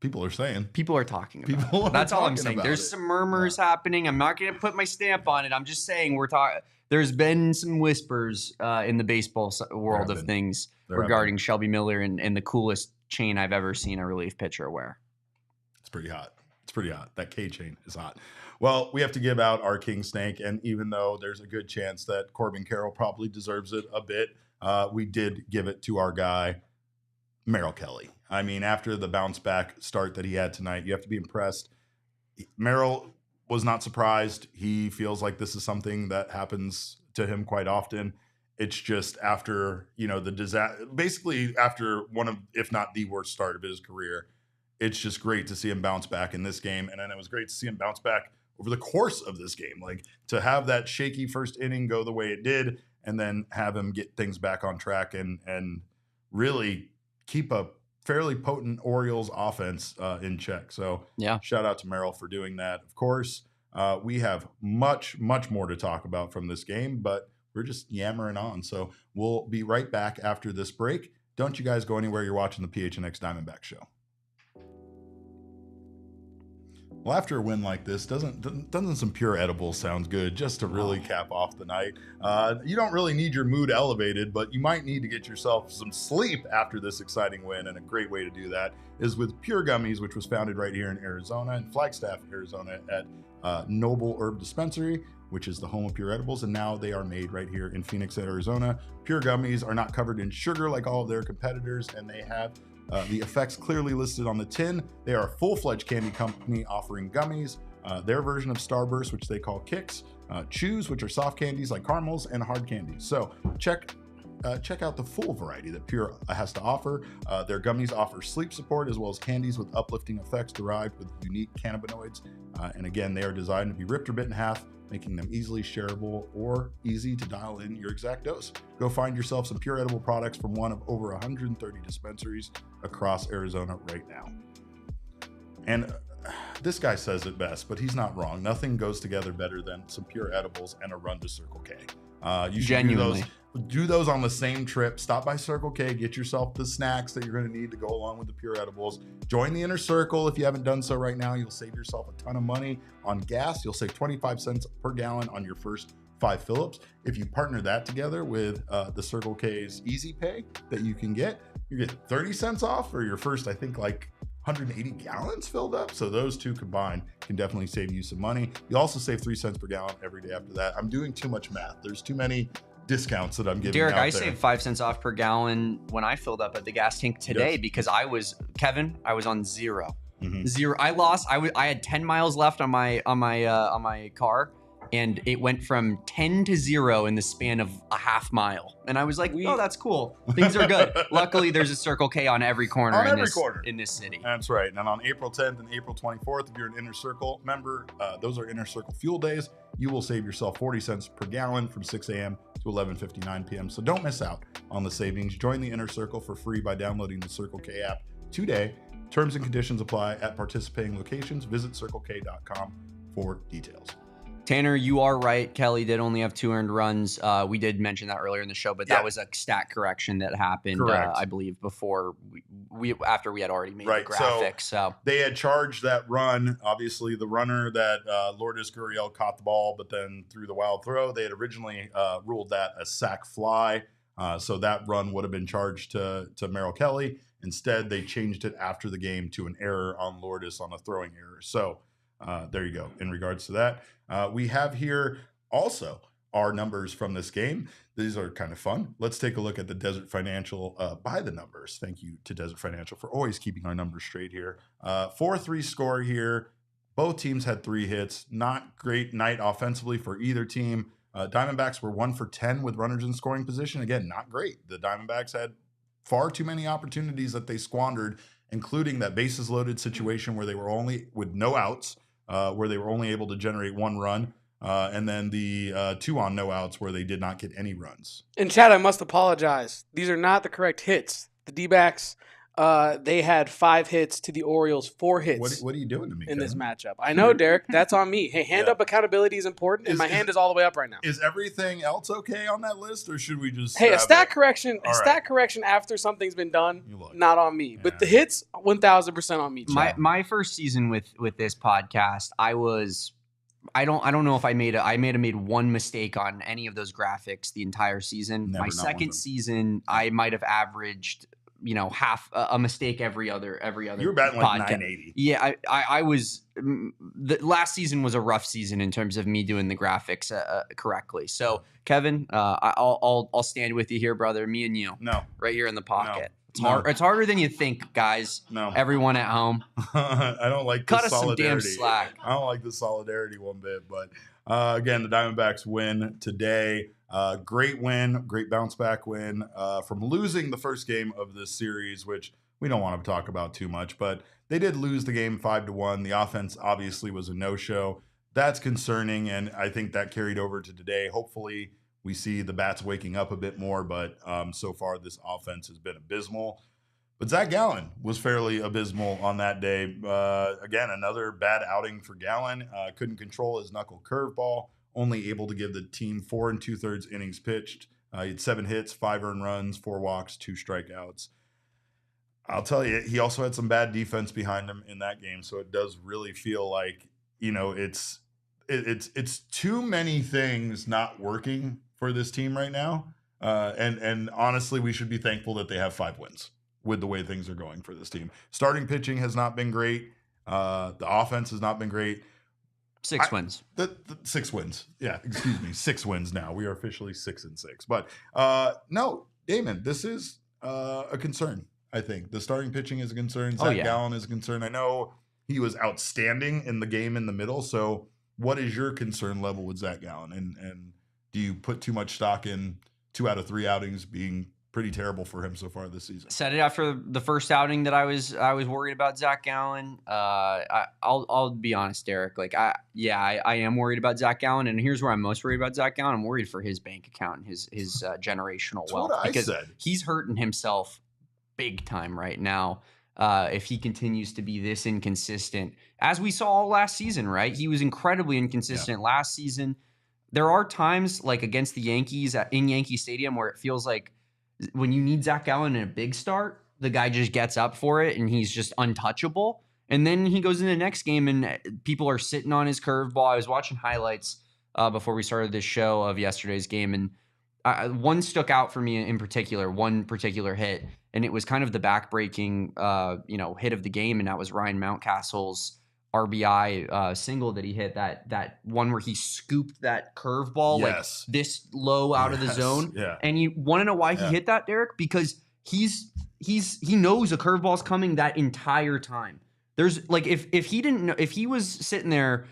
Speaker 1: People are saying.
Speaker 3: People are talking about it. That's all I'm saying. There's some murmurs happening. I'm not going to put my stamp on it. I'm just saying we're talking. There's been some whispers in the baseball world of things regarding Shelby Miller and the coolest chain I've ever seen a relief pitcher wear.
Speaker 1: It's pretty hot. That K chain is hot. Well, we have to give out our King Snake, and even though there's a good chance that Corbin Carroll probably deserves it a bit, we did give it to our guy, Merrill Kelly. I mean, after the bounce back start that he had tonight, you have to be impressed. Merrill was not surprised. He feels like this is something that happens to him quite often. it's just after, the disaster, basically after one of, if not the worst start of his career, it's just great to see him bounce back in this game. And then it was great to see him bounce back over the course of this game. Like, to have that shaky first inning go the way it did, and then have him get things back on track and really keep a fairly potent Orioles offense in check. So
Speaker 3: yeah,
Speaker 1: shout out to Merrill for doing that. Of course, we have much more to talk about from this game, but we're just yammering on. So we'll be right back after this break. Don't you guys go anywhere. You're watching the PHNX Diamondback Show. Well, after a win like this, doesn't some pure edibles sound good just to really cap off the night? You don't really need your mood elevated, but you might need to get yourself some sleep after this exciting win, and a great way to do that is with Pure Gummies, which was founded right here in Arizona, in Flagstaff, Arizona, at Noble Herb Dispensary, which is the home of Pure Edibles, and now they are made right here in Phoenix, Arizona. Pure Gummies are not covered in sugar like all of their competitors, and they have the effects clearly listed on the tin. They are a full-fledged candy company offering gummies, their version of Starburst, which they call Kicks, Chews, which are soft candies like caramels, and hard candies. So check out the full variety that Pure has to offer. Their gummies offer sleep support as well as candies with uplifting effects derived with unique cannabinoids. And again, they are designed to be ripped or bit in half, making them easily shareable or easy to dial in your exact dose. Go find yourself some Pure edible products from one of over 130 dispensaries across Arizona right now. And this guy says it best, but he's not wrong. Nothing goes together better than some Pure edibles and a run to Circle K. You should
Speaker 3: Genuinely.
Speaker 1: do those on the same trip. Stop by Circle K, get yourself the snacks that you're going to need to go along with the Pure edibles. Join the Inner Circle if you haven't done so right now. You'll save yourself a ton of money on gas. You'll save 25 cents per gallon on your first 5 fill-ups. If you partner that together with the Circle K's Easy Pay that you can get, you get 30 cents off for your first, I think, like 180 gallons filled up. So those two combined can definitely save you some money. You also save 3 cents per gallon every day after that. I'm doing too much math. There's too many discounts that I'm giving
Speaker 3: Derek,
Speaker 1: out
Speaker 3: I
Speaker 1: there.
Speaker 3: saved 5 cents off per gallon when I filled up at the gas tank today because I was on zero. Zero. I had 10 miles left on my car, and it went from 10 to 0 in the span of a half mile. And I was like, oh, that's cool. Things are good. Luckily, there's a Circle K on every corner in this city.
Speaker 1: That's right. And on April 10th and April 24th, if you're an Inner Circle member, those are Inner Circle fuel days. You will save yourself 40 cents per gallon from 6 a.m. to 11:59 p.m. So don't miss out on the savings. Join the Inner Circle for free by downloading the Circle K app today. Terms and conditions apply at participating locations. Visit circlek.com for details.
Speaker 3: Tanner, you are right. Kelly did only have 2 earned runs. We did mention that earlier in the show, but that was a stat correction that happened, I believe, before after we had already made the graphic. So
Speaker 1: they had charged that run. Obviously, the runner that Lourdes Gurriel caught the ball, but then threw the wild throw. They had originally ruled that a sac fly, so that run would have been charged to Merrill Kelly. Instead, they changed it after the game to an error on Lourdes on a throwing error. So there you go. In regards to that, we have here also our numbers from this game. These are kind of fun. Let's take a look at the Desert Financial by the numbers. Thank you to Desert Financial for always keeping our numbers straight here. 4-3 score here. Both teams had 3 hits. Not great night offensively for either team. Diamondbacks were 1 for 10 with runners in scoring position. Again, not great. The Diamondbacks had far too many opportunities that they squandered, including that bases loaded situation where they were only with no outs, where they were only able to generate 1 run, and then the 2 on no outs where they did not get any runs.
Speaker 5: In chat, I must apologize. These are not the correct hits. The Dbacks, they had 5 hits to the Orioles 4 hits.
Speaker 1: What are you doing to me,
Speaker 5: in
Speaker 1: Kevin?
Speaker 5: this matchup? I know, Derek. That's on me. Hey, hand up accountability is important, and my hand is all the way up right now.
Speaker 1: Is everything else okay on that list, or should we just?
Speaker 5: Hey, a stat correction after something's been done, not on me. But the hits, 1,000% on me.
Speaker 3: My first season with this podcast, I don't know if I may have made 1 mistake on any of those graphics the entire season. My second season, I might have averaged half a mistake every other. You
Speaker 1: were batting like
Speaker 3: podcast.
Speaker 1: 980.
Speaker 3: Yeah, I was. The last season was a rough season in terms of me doing the graphics correctly. So Kevin, I'll stand with you here, brother. Me and you.
Speaker 1: No,
Speaker 3: right here in the pocket.
Speaker 1: No.
Speaker 3: It's harder than you think, guys.
Speaker 1: No.
Speaker 3: Everyone at home.
Speaker 1: I don't like
Speaker 3: Cut
Speaker 1: the
Speaker 3: us some
Speaker 1: solidarity.
Speaker 3: damn slack.
Speaker 1: I don't like the solidarity one bit. But again, the Diamondbacks win today. Great win, great bounce back win from losing the first game of this series, which we don't want to talk about too much, but they did lose the game 5-1. The offense obviously was a no-show. That's concerning, and I think that carried over to today. Hopefully we see the bats waking up a bit more, but so far this offense has been abysmal. But Zac Gallen was fairly abysmal on that day. Again, another bad outing for Gallen. Couldn't control his knuckle curveball, only able to give the team 4 2/3 innings pitched. He had 7 hits, 5 earned runs, 4 walks, 2 strikeouts. I'll tell you, he also had some bad defense behind him in that game, so it does really feel like, it's too many things not working for this team right now. And honestly, we should be thankful that they have 5 wins with the way things are going for this team. Starting pitching has not been great. The offense has not been great.
Speaker 3: 6 wins.
Speaker 1: The 6 wins. Yeah, excuse me. 6 wins now. We are officially 6-6. But no, Damon, this is a concern, I think. The starting pitching is a concern. Zac Gallen is a concern. I know he was outstanding in the game in the middle. So what is your concern level with Zac Gallen? And do you put too much stock in 2 out of 3 outings being pretty terrible for him so far this season?
Speaker 3: Said it after the first outing that I was worried about Zac Gallen. I'll be honest, Derek. Like I am worried about Zac Gallen, and here's where I'm most worried about Zac Gallen. I'm worried for his bank account and his generational wealth, because he's hurting himself big time right now. If he continues to be this inconsistent, as we saw last season, right? He was incredibly inconsistent last season. There are times like against the Yankees in Yankee Stadium where it feels like when you need Zac Gallen in a big start, the guy just gets up for it and he's just untouchable. And then he goes in the next game and people are sitting on his curveball. I was watching highlights before we started this show of yesterday's game, and one stuck out for me in particular, one particular hit, and it was kind of the back-breaking hit of the game, and that was Ryan Mountcastle's RBI single that he hit, that one where he scooped that curveball like this low out of the zone.
Speaker 1: Yeah.
Speaker 3: And you want to know why he hit that, Derek? Because he knows a curveball's coming that entire time. There's like if he didn't know, if he was sitting there,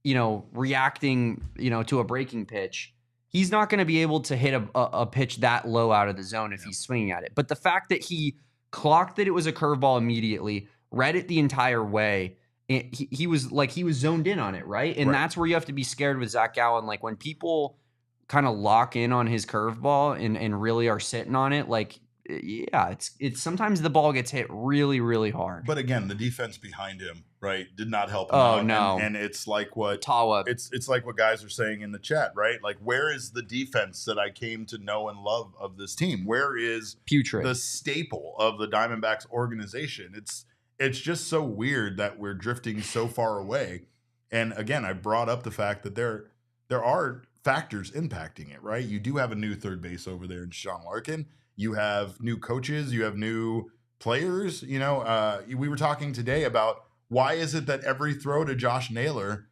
Speaker 3: reacting, to a breaking pitch, he's not going to be able to hit a pitch that low out of the zone if he's swinging at it. But the fact that he clocked that it was a curveball immediately, read it the entire way, he was zoned in on it, right? And that's where you have to be scared with Zac Gallen. Like when people kind of lock in on his curveball and really are sitting on it, like, it's sometimes the ball gets hit really, really hard.
Speaker 1: But again, the defense behind him, right, did not help him
Speaker 3: out.
Speaker 1: No. And it's like what
Speaker 3: Tawa.
Speaker 1: It's like what guys are saying in the chat, right? Like, where is the defense that I came to know and love of this team? Where is
Speaker 3: Putrid,
Speaker 1: the staple of the Diamondbacks organization? It's just so weird that we're drifting so far away. And again, I brought up the fact that there are factors impacting it, right? You do have a new third base over there in Sean Larkin. You have new coaches. You have new players. We were talking today about why is it that every throw to Josh Naylor,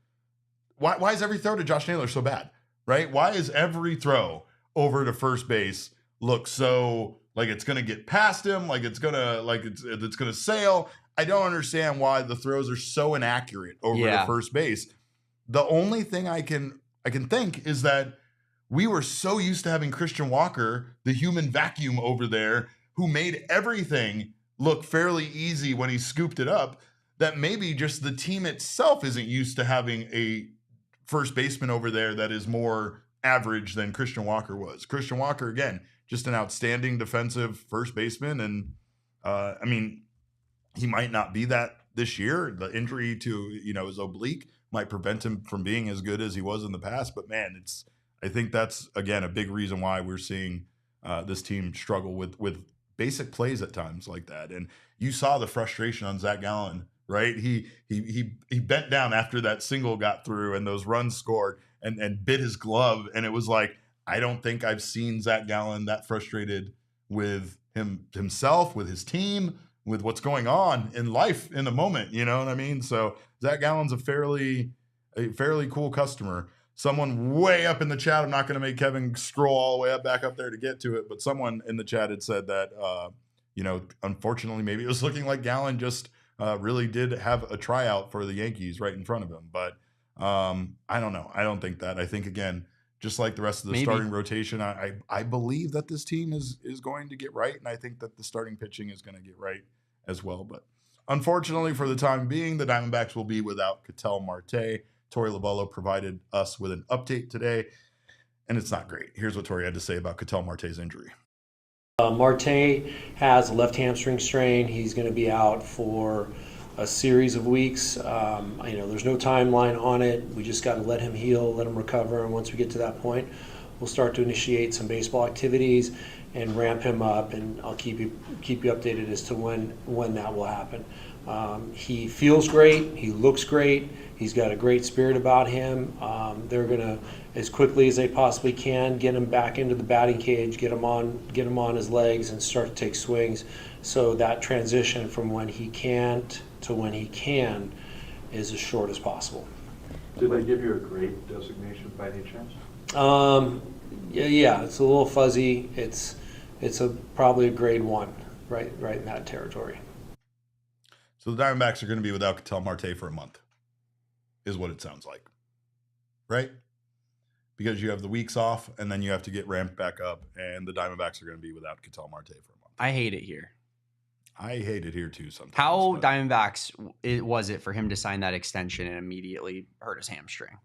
Speaker 1: why is every throw to Josh Naylor so bad, right? Why is every throw over to first base look so like it's going to get past him, like it's going to sail? I don't understand why the throws are so inaccurate over to first base. The only thing I can think is that we were so used to having Christian Walker, the human vacuum over there, who made everything look fairly easy when he scooped it up, that maybe just the team itself isn't used to having a first baseman over there that is more average than Christian Walker was. Christian Walker, again, just an outstanding defensive first baseman. And he might not be that this year. The injury to, his oblique might prevent him from being as good as he was in the past. But man, I think that's, again, a big reason why we're seeing this team struggle with basic plays at times like that. And you saw the frustration on Zac Gallen, right? He bent down after that single got through and those runs scored and bit his glove. And it was like, I don't think I've seen Zac Gallen that frustrated with himself, with his team, with what's going on in life in the moment. You know what I mean? So Zac Gallen's a fairly cool customer. Someone way up in the chat, I'm not going to make Kevin scroll all the way back up there to get to it, but someone in the chat had said that, unfortunately, maybe it was looking like Gallen just really did have a tryout for the Yankees right in front of him. But I don't know. I don't think that. I think, again, just like the rest of the starting rotation. I believe that this team is going to get right, and I think that the starting pitching is going to get right as well. But unfortunately, for the time being, the Diamondbacks will be without Ketel Marte. Torey Lovullo provided us with an update today, and it's not great. Here's what Torey had to say about Ketel Marte's injury.
Speaker 2: Marte has a left hamstring strain. He's going to be out for a series of weeks. There's no timeline on it. We just got to let him heal, let him recover, and once we get to that point, we'll start to initiate some baseball activities and ramp him up. And I'll keep you updated as to when that will happen. He feels great. He looks great. He's got a great spirit about him. They're gonna, as quickly as they possibly can, get him back into the batting cage, get him on his legs, and start to take swings. So that transition from when he can't to when he can is as short as possible.
Speaker 6: Did they give you a grade designation by any chance?
Speaker 2: Yeah, it's a little fuzzy. It's probably a grade 1, right in that territory.
Speaker 1: So the Diamondbacks are going to be without Ketel Marte for a month, is what it sounds like, right? Because you have the weeks off, and then you have to get ramped back up, and the Diamondbacks are going to be without Ketel Marte for a month.
Speaker 3: I hate it here.
Speaker 1: I hate it here too sometimes.
Speaker 3: How Diamondbacks was it for him to sign that extension and immediately hurt his hamstring?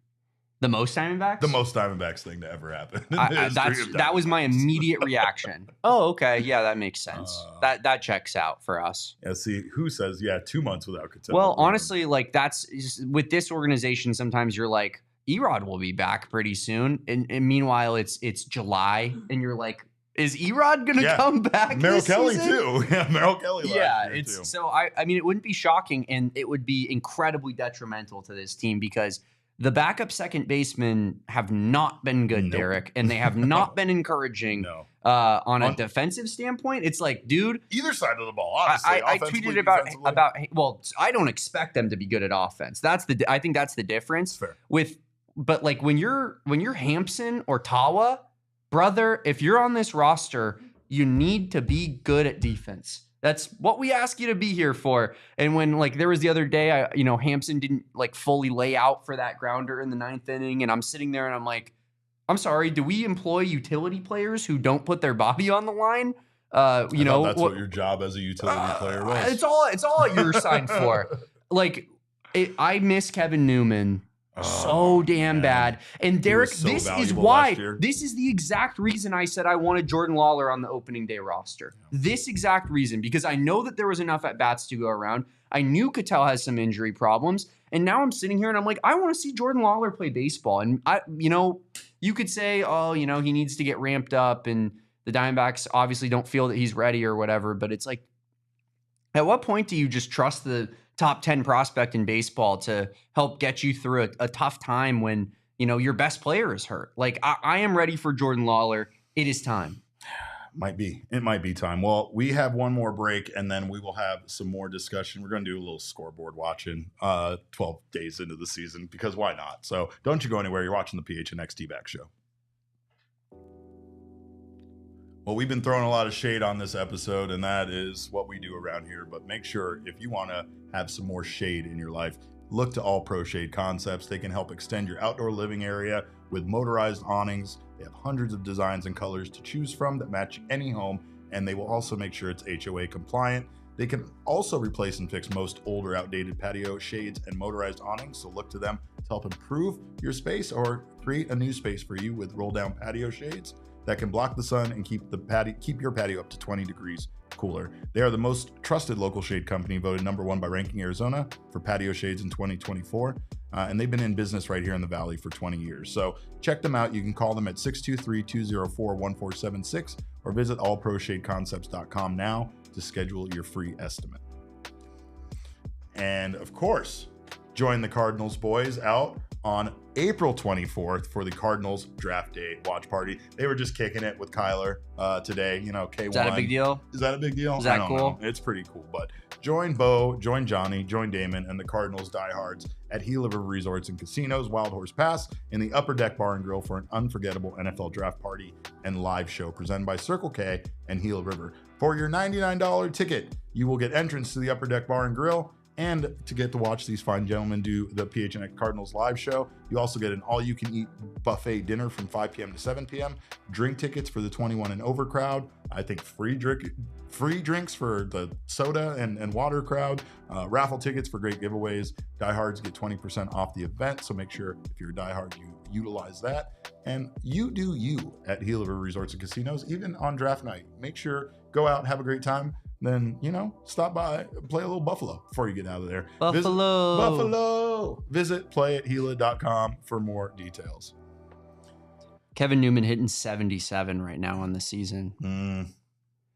Speaker 3: The most Diamondbacks?
Speaker 1: The most Diamondbacks thing to ever happen.
Speaker 3: That was my immediate reaction. Oh, okay. Yeah, that makes sense. That checks out for us.
Speaker 1: Yeah, see, who says, 2 months without Ketel?
Speaker 3: Well, honestly, like that's with this organization, sometimes you're like, Erod will be back pretty soon. And meanwhile, it's July, and you're like, is Erod going to come back?
Speaker 1: Merrill
Speaker 3: this
Speaker 1: Kelly
Speaker 3: season?
Speaker 1: too. Yeah, Merrill Kelly.
Speaker 3: Too. So I mean, it wouldn't be shocking, and it would be incredibly detrimental to this team because the backup second basemen have not been good, Derek, and they have not been encouraging. On a defensive standpoint, it's like, dude,
Speaker 1: either side of the ball. Honestly,
Speaker 3: I tweeted about. Well, I don't expect them to be good at offense. I think that's the difference.
Speaker 1: Fair.
Speaker 3: But like when you're Hampson or Tawa, brother, if you're on this roster, you need to be good at defense. That's what we ask you to be here for. And when like there was the other day, Hampson didn't like fully lay out for that grounder in the 9th inning, and I'm sitting there and I'm like, I'm sorry, do we employ utility players who don't put their body on the line?
Speaker 1: That's what your job as a utility player was.
Speaker 3: It's all you're signed for. Like, I miss Kevin Newman so damn bad. And Derek, this is why. This is the exact reason I said I wanted Jordan Lawler on the opening day roster. Yeah. This exact reason, because I know that there was enough at bats to go around. I knew Ketel has some injury problems, and now I'm sitting here and I'm like, I want to see Jordan Lawler play baseball. And you could say, he needs to get ramped up, and the Diamondbacks obviously don't feel that he's ready or whatever. But it's like, at what point do you just trust the top 10 prospect in baseball to help get you through a tough time when, your best player is hurt? Like, I am ready for Jordan Lawler. It is time.
Speaker 1: It might be time. Well, we have one more break, and then we will have some more discussion. We're going to do a little scoreboard watching 12 days into the season, because why not? So don't you go anywhere. You're watching the PHNX Dbacks show. Well, we've been throwing a lot of shade on this episode, and that is what we do around here. But make sure, if you want to have some more shade in your life, look to All Pro Shade Concepts. They can help extend your outdoor living area with motorized awnings. They have hundreds of designs and colors to choose from that match any home, and they will also make sure it's HOA compliant. They can also replace and fix most older, outdated patio shades and motorized awnings, so look to them to help improve your space or create a new space for you with roll-down patio shades that can block the sun and keep your patio up to 20 degrees cooler. They are the most trusted local shade company, voted #1 by Ranking Arizona for patio shades in 2024. And they've been in business right here in the Valley for 20 years. So check them out. You can call them at 623-204-1476 or visit allproshadeconcepts.com now to schedule your free estimate. And of course, join the Cardinals boys out on April 24th for the Cardinals draft day watch party. They were just kicking it with Kyler today. K1.
Speaker 3: Is that a big deal?
Speaker 1: Is that a big deal?
Speaker 3: Is that
Speaker 1: I don't
Speaker 3: cool?
Speaker 1: know. It's pretty cool. But join Bo, join Johnny, join Damon, and the Cardinals diehards at Gila River Resorts and Casinos, Wild Horse Pass, in the Upper Deck Bar and Grill for an unforgettable NFL draft party and live show presented by Circle K and Gila River. For your $99 ticket, you will get entrance to the Upper Deck Bar and Grill And to get to watch these fine gentlemen do the PHNX Cardinals live show, you also get an all-you-can-eat buffet dinner from 5 p.m. to 7 p.m., drink tickets for the 21 and over crowd, I think free drinks for the soda and water crowd, raffle tickets for great giveaways. Diehards get 20% off the event, so make sure if you're a diehard, you utilize that. And you do you at Gila River Resorts and Casinos, even on draft night. Make sure, go out, have a great time. Then, stop by, play a little Buffalo before you get out of there.
Speaker 3: Buffalo.
Speaker 1: Visit playatgila.com for more details.
Speaker 3: Kevin Newman hitting 77 right now on the season.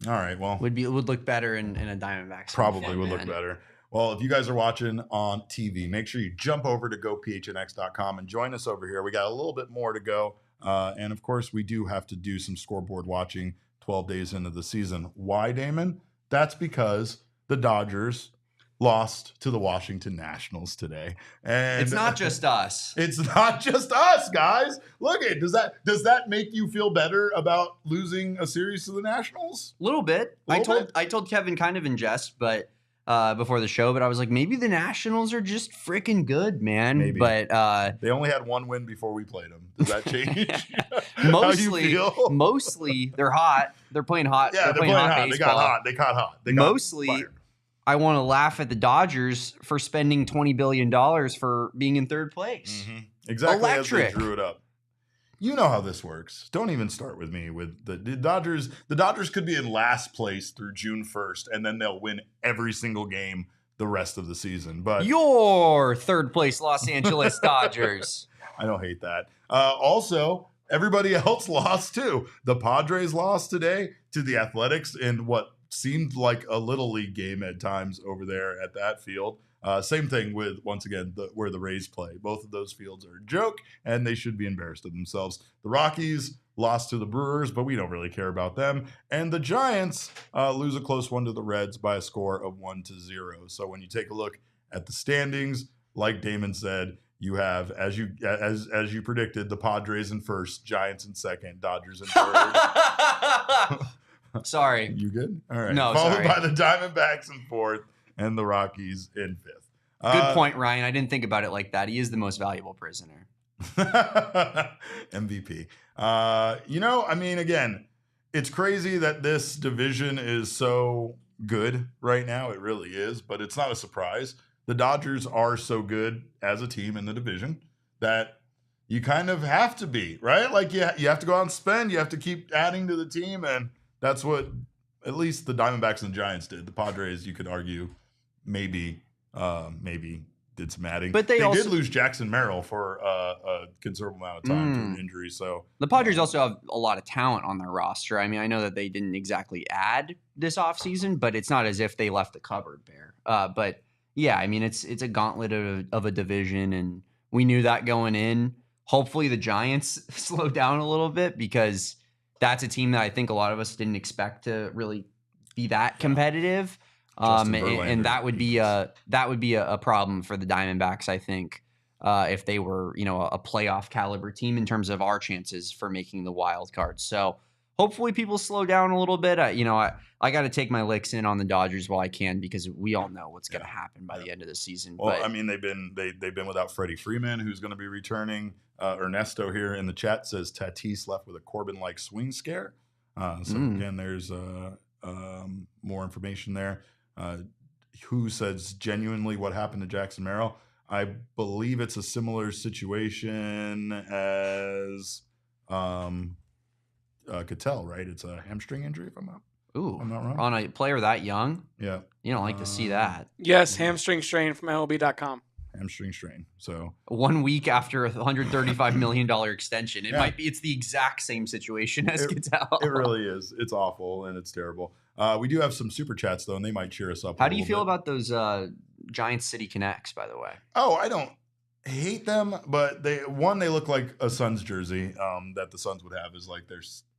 Speaker 1: All right, well.
Speaker 3: Would look better in a Diamondbacks.
Speaker 1: Probably would look better. Well, if you guys are watching on TV, make sure you jump over to gophnx.com and join us over here. We got a little bit more to go. And, of course, we do have to do some scoreboard watching 12 days into the season. Why, Damon? That's because the Dodgers lost to the Washington Nationals today. And
Speaker 3: it's not just us.
Speaker 1: It's not just us, guys. Look at does that make you feel better about losing a series to the Nationals?
Speaker 3: A little bit. I told Kevin kind of in jest, but before the show, but I was like, maybe the Nationals are just freaking good, man.
Speaker 1: Maybe.
Speaker 3: But
Speaker 1: they only had one win before we played them. Does that change?
Speaker 3: Mostly they're hot. They're playing hot.
Speaker 1: Yeah, they're playing hot.
Speaker 3: Baseball.
Speaker 1: They caught hot.
Speaker 3: Mostly,
Speaker 1: fire.
Speaker 3: I want to laugh at the Dodgers for spending $20 billion for being in third place.
Speaker 1: Mm-hmm. Exactly.
Speaker 3: Electric.
Speaker 1: As they drew it up. You know how this works. Don't even start with me with the Dodgers. The Dodgers could be in last place through June 1st, and then they'll win every single game the rest of the season. But
Speaker 3: your third place Los Angeles Dodgers.
Speaker 1: I don't hate that. Also, everybody else lost too. The Padres lost today to the Athletics in what seemed like a little league game at times over there at that field. Same thing with, once again, where the Rays play. Both of those fields are a joke, and they should be embarrassed of themselves. The Rockies lost to the Brewers, but we don't really care about them. And the Giants lose a close one to the Reds by a score of 1-0. So when you take a look at the standings, like Damon said, you have, as you predicted, the Padres in first, Giants in second, Dodgers in third.
Speaker 3: Sorry.
Speaker 1: You good? All right.
Speaker 3: No,
Speaker 1: Followed
Speaker 3: sorry.
Speaker 1: by the Diamondbacks in fourth and the Rockies in fifth.
Speaker 3: Good point, Ryan. I didn't think about it like that. He is the most valuable prisoner.
Speaker 1: MVP. Again, it's crazy that this division is so good right now. It really is, but it's not a surprise. The Dodgers are so good as a team in the division that you kind of have to be, right? Like you have to go out and spend. You have to keep adding to the team, and that's what at least the Diamondbacks and the Giants did. The Padres, you could argue, maybe did some adding.
Speaker 3: But they
Speaker 1: did lose Jackson Merrill for a considerable amount of time to an injury. So
Speaker 3: the Padres also have a lot of talent on their roster. I mean, I know that they didn't exactly add this offseason, but it's not as if they left the cupboard bare. But yeah, I mean, it's a gauntlet of a division, and we knew that going in. Hopefully the Giants slow down a little bit, because that's a team that I think a lot of us didn't expect to really be that competitive. And that would be a problem for the Diamondbacks, I think, if they were, a playoff caliber team in terms of our chances for making the wild card. So hopefully people slow down a little bit. I got to take my licks in on the Dodgers while I can, because we all know what's going to happen by the end of the season.
Speaker 1: Well,
Speaker 3: but,
Speaker 1: I mean, they've been without Freddie Freeman, who's going to be returning. Ernesto here in the chat says Tatis left with a Corbin-like swing scare. Again, there's more information there. Who says genuinely what happened to Jackson Merrill? I believe it's a similar situation as Ketel, right? It's a hamstring injury, if I'm not wrong.
Speaker 3: On a player that young?
Speaker 1: Yeah.
Speaker 3: You don't like to see that.
Speaker 5: Yes, hamstring strain from MLB.com.
Speaker 1: Hamstring strain. So
Speaker 3: 1 week after a $135 million extension, it's the exact same situation as Ketel.
Speaker 1: It really is. It's awful and it's terrible. We do have some super chats though, and they might cheer us up.
Speaker 3: How do you feel about those Giant City Connects, by the way?
Speaker 1: Oh, I don't hate them, but they look like a Suns jersey that the Suns would have, is like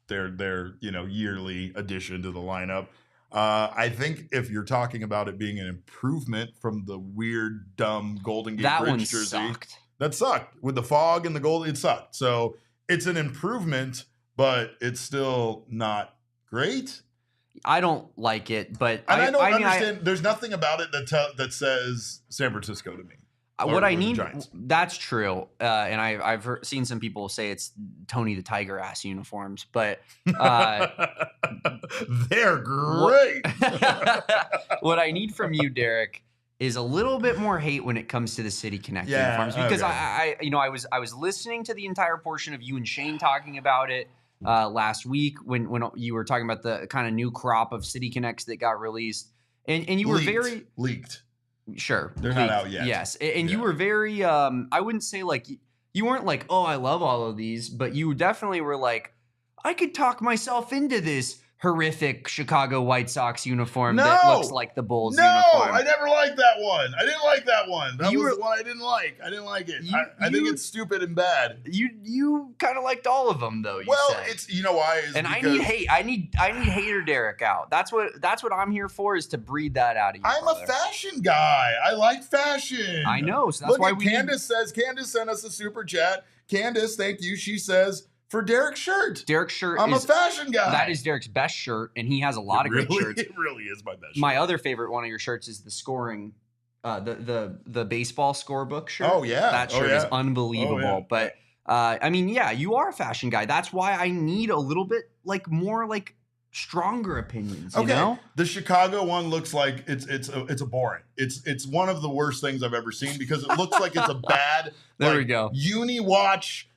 Speaker 1: their yearly addition to the lineup. I think if you're talking about it being an improvement from the weird, dumb Golden Gate Bridge jersey,
Speaker 3: sucked.
Speaker 1: That sucked with the fog and the gold. It sucked. So it's an improvement, but it's still not great.
Speaker 3: I don't like it, but
Speaker 1: And I don't
Speaker 3: mean,
Speaker 1: understand. There's nothing about it that says San Francisco to me.
Speaker 3: What
Speaker 1: Or
Speaker 3: I
Speaker 1: the
Speaker 3: need,
Speaker 1: Giants.
Speaker 3: that's true, and I've seen some people say it's Tony the Tiger ass uniforms, but
Speaker 1: they're great.
Speaker 3: what I need from you, Derek, is a little bit more hate when it comes to the City Connect uniforms, because
Speaker 1: okay.
Speaker 3: I was listening to the entire portion of you and Shane talking about it last week when you were talking about the kind of new crop of City Connects that got released, and you were very
Speaker 1: leaked.
Speaker 3: Sure.
Speaker 1: They're not out yet.
Speaker 3: Yes. And you were very, I wouldn't say like, you weren't like, oh, I love all of these, but you definitely were like, I could talk myself into this horrific Chicago White Sox uniform that looks like the Bulls uniform.
Speaker 1: No, I never liked that one. I didn't like that one. That was the one I didn't like. I didn't like it. I think it's stupid and bad.
Speaker 3: You kind of liked all of them though.
Speaker 1: It's you know why?
Speaker 3: And I need hate. I need hater Derek out. That's what I'm here for, is to breed that out of you.
Speaker 1: I'm a fashion guy. I like fashion.
Speaker 3: I know. So that's why
Speaker 1: Candace sent us a super chat. Candace, thank you. She says, for Derek's shirt. I'm a fashion guy.
Speaker 3: That is Derek's best shirt, and he has a lot of great shirts.
Speaker 1: It really is my best shirt.
Speaker 3: My other favorite one of your shirts is the scoring, the baseball scorebook shirt.
Speaker 1: Oh, yeah.
Speaker 3: That shirt is unbelievable.
Speaker 1: Oh, yeah.
Speaker 3: But, I mean, yeah, you are a fashion guy. That's why I need a little bit, like, more, like, stronger opinions, you know?
Speaker 1: The Chicago one looks like it's a boring. It's one of the worst things I've ever seen, because it looks like it's a bad
Speaker 3: there we go.
Speaker 1: uni watch,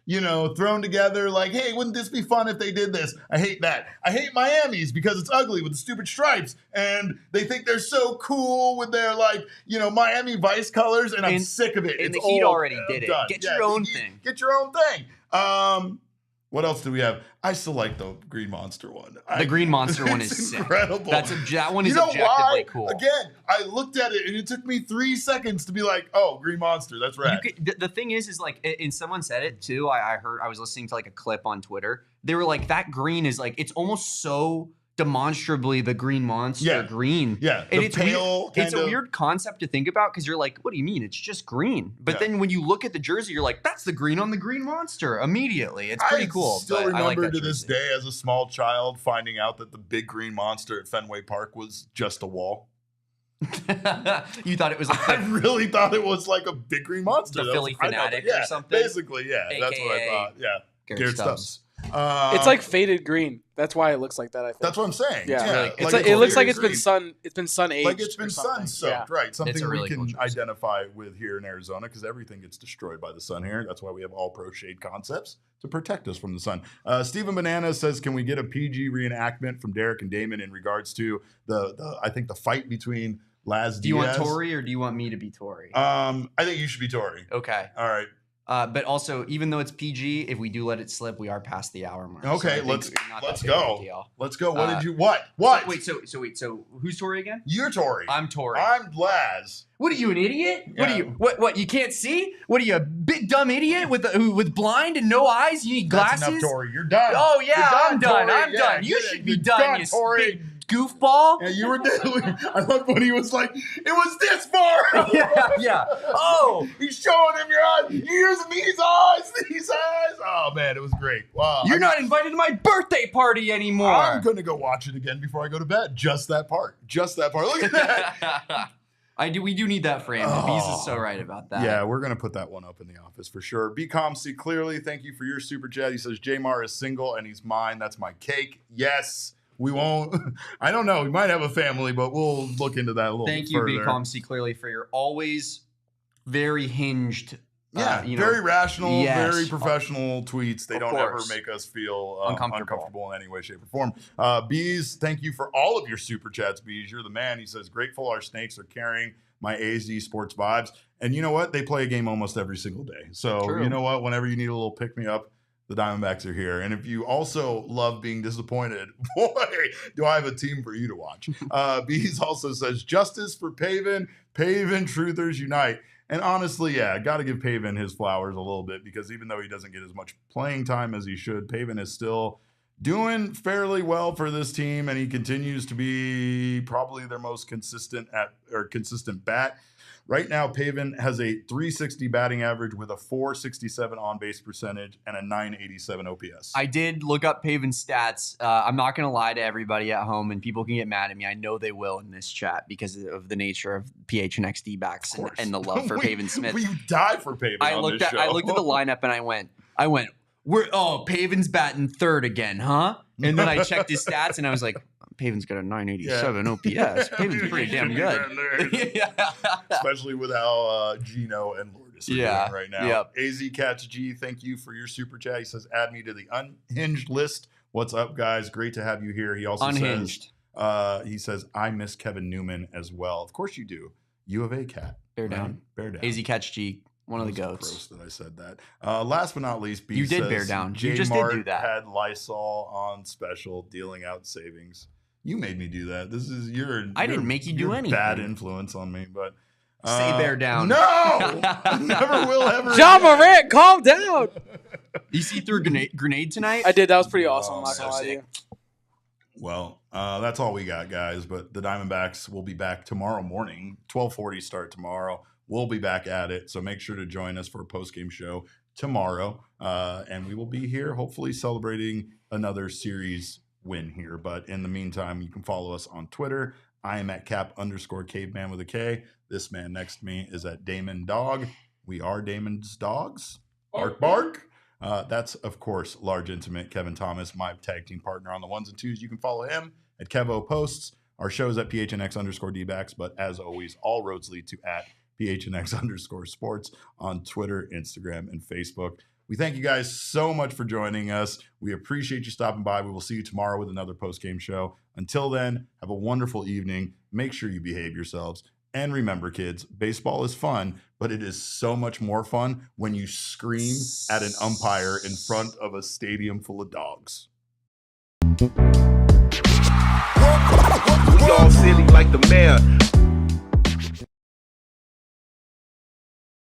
Speaker 1: thrown together like, hey, wouldn't this be fun if they did this? I hate that. I hate Miami's because it's ugly with the stupid stripes, and they think they're so cool with their Miami Vice colors, and I'm sick of it.
Speaker 3: And
Speaker 1: it's
Speaker 3: the Heat
Speaker 1: old.
Speaker 3: already did it. Get your own thing.
Speaker 1: Get your own thing. What else do we have? I still like the Green Monster one.
Speaker 3: The Green Monster one is
Speaker 1: incredible.
Speaker 3: That one is objectively cool.
Speaker 1: Again, I looked at it and it took me 3 seconds to be like, "Oh, Green Monster, that's right."
Speaker 3: The thing is like, and someone said it too. I heard. I was listening to like a clip on Twitter. They were like, "That green is like, it's almost so demonstrably the Green Monster green."
Speaker 1: Yeah,
Speaker 3: and it's
Speaker 1: pale.
Speaker 3: It's a weird concept to think about, because you're like, what do you mean? It's just green. But then when you look at the jersey, you're like, that's the green on the Green Monster immediately. It's pretty cool.
Speaker 1: I still remember to this day as a small child finding out that the big Green Monster at Fenway Park was just a wall.
Speaker 3: You thought it was like
Speaker 1: I really thought it was like a big Green Monster.
Speaker 3: The Philly Fanatic or something?
Speaker 1: Basically, yeah.
Speaker 3: AKA
Speaker 1: that's what I thought. Yeah. Garrett Stubbs.
Speaker 5: It's like faded green. That's why it looks like that, I think.
Speaker 1: That's what I'm saying.
Speaker 5: Yeah. It looks like it's been sun aged.
Speaker 1: Like it's been sun soaked, right? Something
Speaker 3: really
Speaker 1: we can
Speaker 3: cool
Speaker 1: identify with here in Arizona, because everything gets destroyed by the sun here. That's why we have all pro shade concepts to protect us from the sun. Stephen Banana says, can we get a PG reenactment from Derek and Damon in regards to the fight between Laz Diaz?
Speaker 3: Do you want Torey or do you want me to be Torey?
Speaker 1: I think you should be Torey.
Speaker 3: Okay.
Speaker 1: All right.
Speaker 3: But also, even though it's PG, if we do let it slip, we are past the hour mark.
Speaker 1: Okay,
Speaker 3: so
Speaker 1: let's go. Let's go. What did you?
Speaker 3: What? So who's Torey again?
Speaker 1: You're Torey.
Speaker 3: I'm Torey.
Speaker 1: I'm Laz.
Speaker 3: What are you, an idiot?
Speaker 1: Yeah.
Speaker 3: What are you? What? You can't see? What are you, a big dumb idiot with blind and no eyes? You need glasses?
Speaker 1: That's enough, Torey. You're done.
Speaker 3: Oh yeah, I'm done.
Speaker 1: Torey.
Speaker 3: I'm done. You should be done, you
Speaker 1: Torey.
Speaker 3: big goofball.
Speaker 1: Yeah, you were done. I love when he was like, it was this far.
Speaker 3: Yeah. Oh,
Speaker 1: he's showing him your eyes, ears, and these eyes. Oh man, it was great. Wow.
Speaker 3: You're not invited to my birthday party anymore.
Speaker 1: I'm gonna go watch it again before I go to bed. Just that part. Look at that.
Speaker 3: We do need that frame. Bees is so right about that.
Speaker 1: Yeah, we're going to put that one up in the office for sure. BComC clearly, thank you for your super chat. He says, Jamar is single and he's mine. That's my cake. Yes, we won't. I don't know. We might have a family, but we'll look into that a little bit further.
Speaker 3: Thank you, BComC clearly, for your always very hinged.
Speaker 1: Very rational, very professional tweets. They don't ever make us feel uncomfortable in any way, shape, or form. Bees, thank you for all of your super chats, Bees. You're the man. He says, grateful our snakes are carrying my AZ sports vibes. And you know what? They play a game almost every single day. So you know what? Whenever you need a little pick-me-up, the Diamondbacks are here. And if you also love being disappointed, boy, do I have a team for you to watch. Bees also says, justice for Pavin. Pavin truthers unite. And honestly, I got to give Pavin his flowers a little bit, because even though he doesn't get as much playing time as he should, Pavin is still doing fairly well for this team, and he continues to be probably their most consistent bat. Right now, Pavin has a 360 batting average with a 467 on-base percentage and a 987 OPS.
Speaker 3: I did look up Pavin's stats. I'm not going to lie to everybody at home, and people can get mad at me. I know they will in this chat because of the nature of PHNX Dbacks and the love for Pavin Smith.
Speaker 1: We die for Pavin
Speaker 3: I
Speaker 1: on
Speaker 3: looked
Speaker 1: this
Speaker 3: at
Speaker 1: show.
Speaker 3: I looked at the lineup and I went, Pavin's batting third again, huh? And then I checked his stats and I was like, Pavin's got a 987 OPS. Pavin's pretty damn good.
Speaker 1: Yeah. Especially with how Gino and Lourdes are doing right now.
Speaker 3: Yep.
Speaker 1: AZ Cats G, thank you for your super chat. He says, add me to the unhinged list. What's up, guys? Great to have you here. He also
Speaker 3: Unhinged.
Speaker 1: says, I miss Kevin Newman as well. Of course you do. U of A cat.
Speaker 3: Bear down.
Speaker 1: Bear down.
Speaker 3: AZ Catch G, one of the goats.
Speaker 1: Gross that I said that. Last but not least, B
Speaker 3: You did
Speaker 1: says,
Speaker 3: bear down. You
Speaker 1: J
Speaker 3: just
Speaker 1: Mart
Speaker 3: did do that.
Speaker 1: had Lysol on special, dealing out savings. You made me do that. This is
Speaker 3: I didn't make you do anything.
Speaker 1: Bad influence on me, but
Speaker 3: Say bear down.
Speaker 1: No, never will ever.
Speaker 5: John Morant, calm down.
Speaker 3: You see through a grenade tonight?
Speaker 5: I did. That was pretty awesome. I'm not
Speaker 3: so
Speaker 5: gonna lie to
Speaker 3: sick.
Speaker 5: you.
Speaker 1: Well, that's all we got, guys. But the Diamondbacks will be back tomorrow morning, 12:40 start tomorrow. We'll be back at it, so make sure to join us for a post-game show tomorrow, and we will be here, hopefully celebrating another series win here. But in the meantime, you can follow us on Twitter. I am at cap_caveman with a K. This man next to me is at Damon Dog. We are Damon's dogs. Bark, bark. That's, of course, Large Intimate Kevin Thomas, my tag team partner on the ones and twos. You can follow him at Kevo Posts. Our show is at PHNX_Dbacks, but as always, all roads lead to at PHNX_sports on Twitter, Instagram, and Facebook. We thank you guys so much for joining us. We appreciate you stopping by. We will see you tomorrow with another post-game show. Until then, have a wonderful evening. Make sure you behave yourselves. And remember, kids, baseball is fun, but it is so much more fun when you scream at an umpire in front of a stadium full of dogs.
Speaker 7: We all silly like the mayor.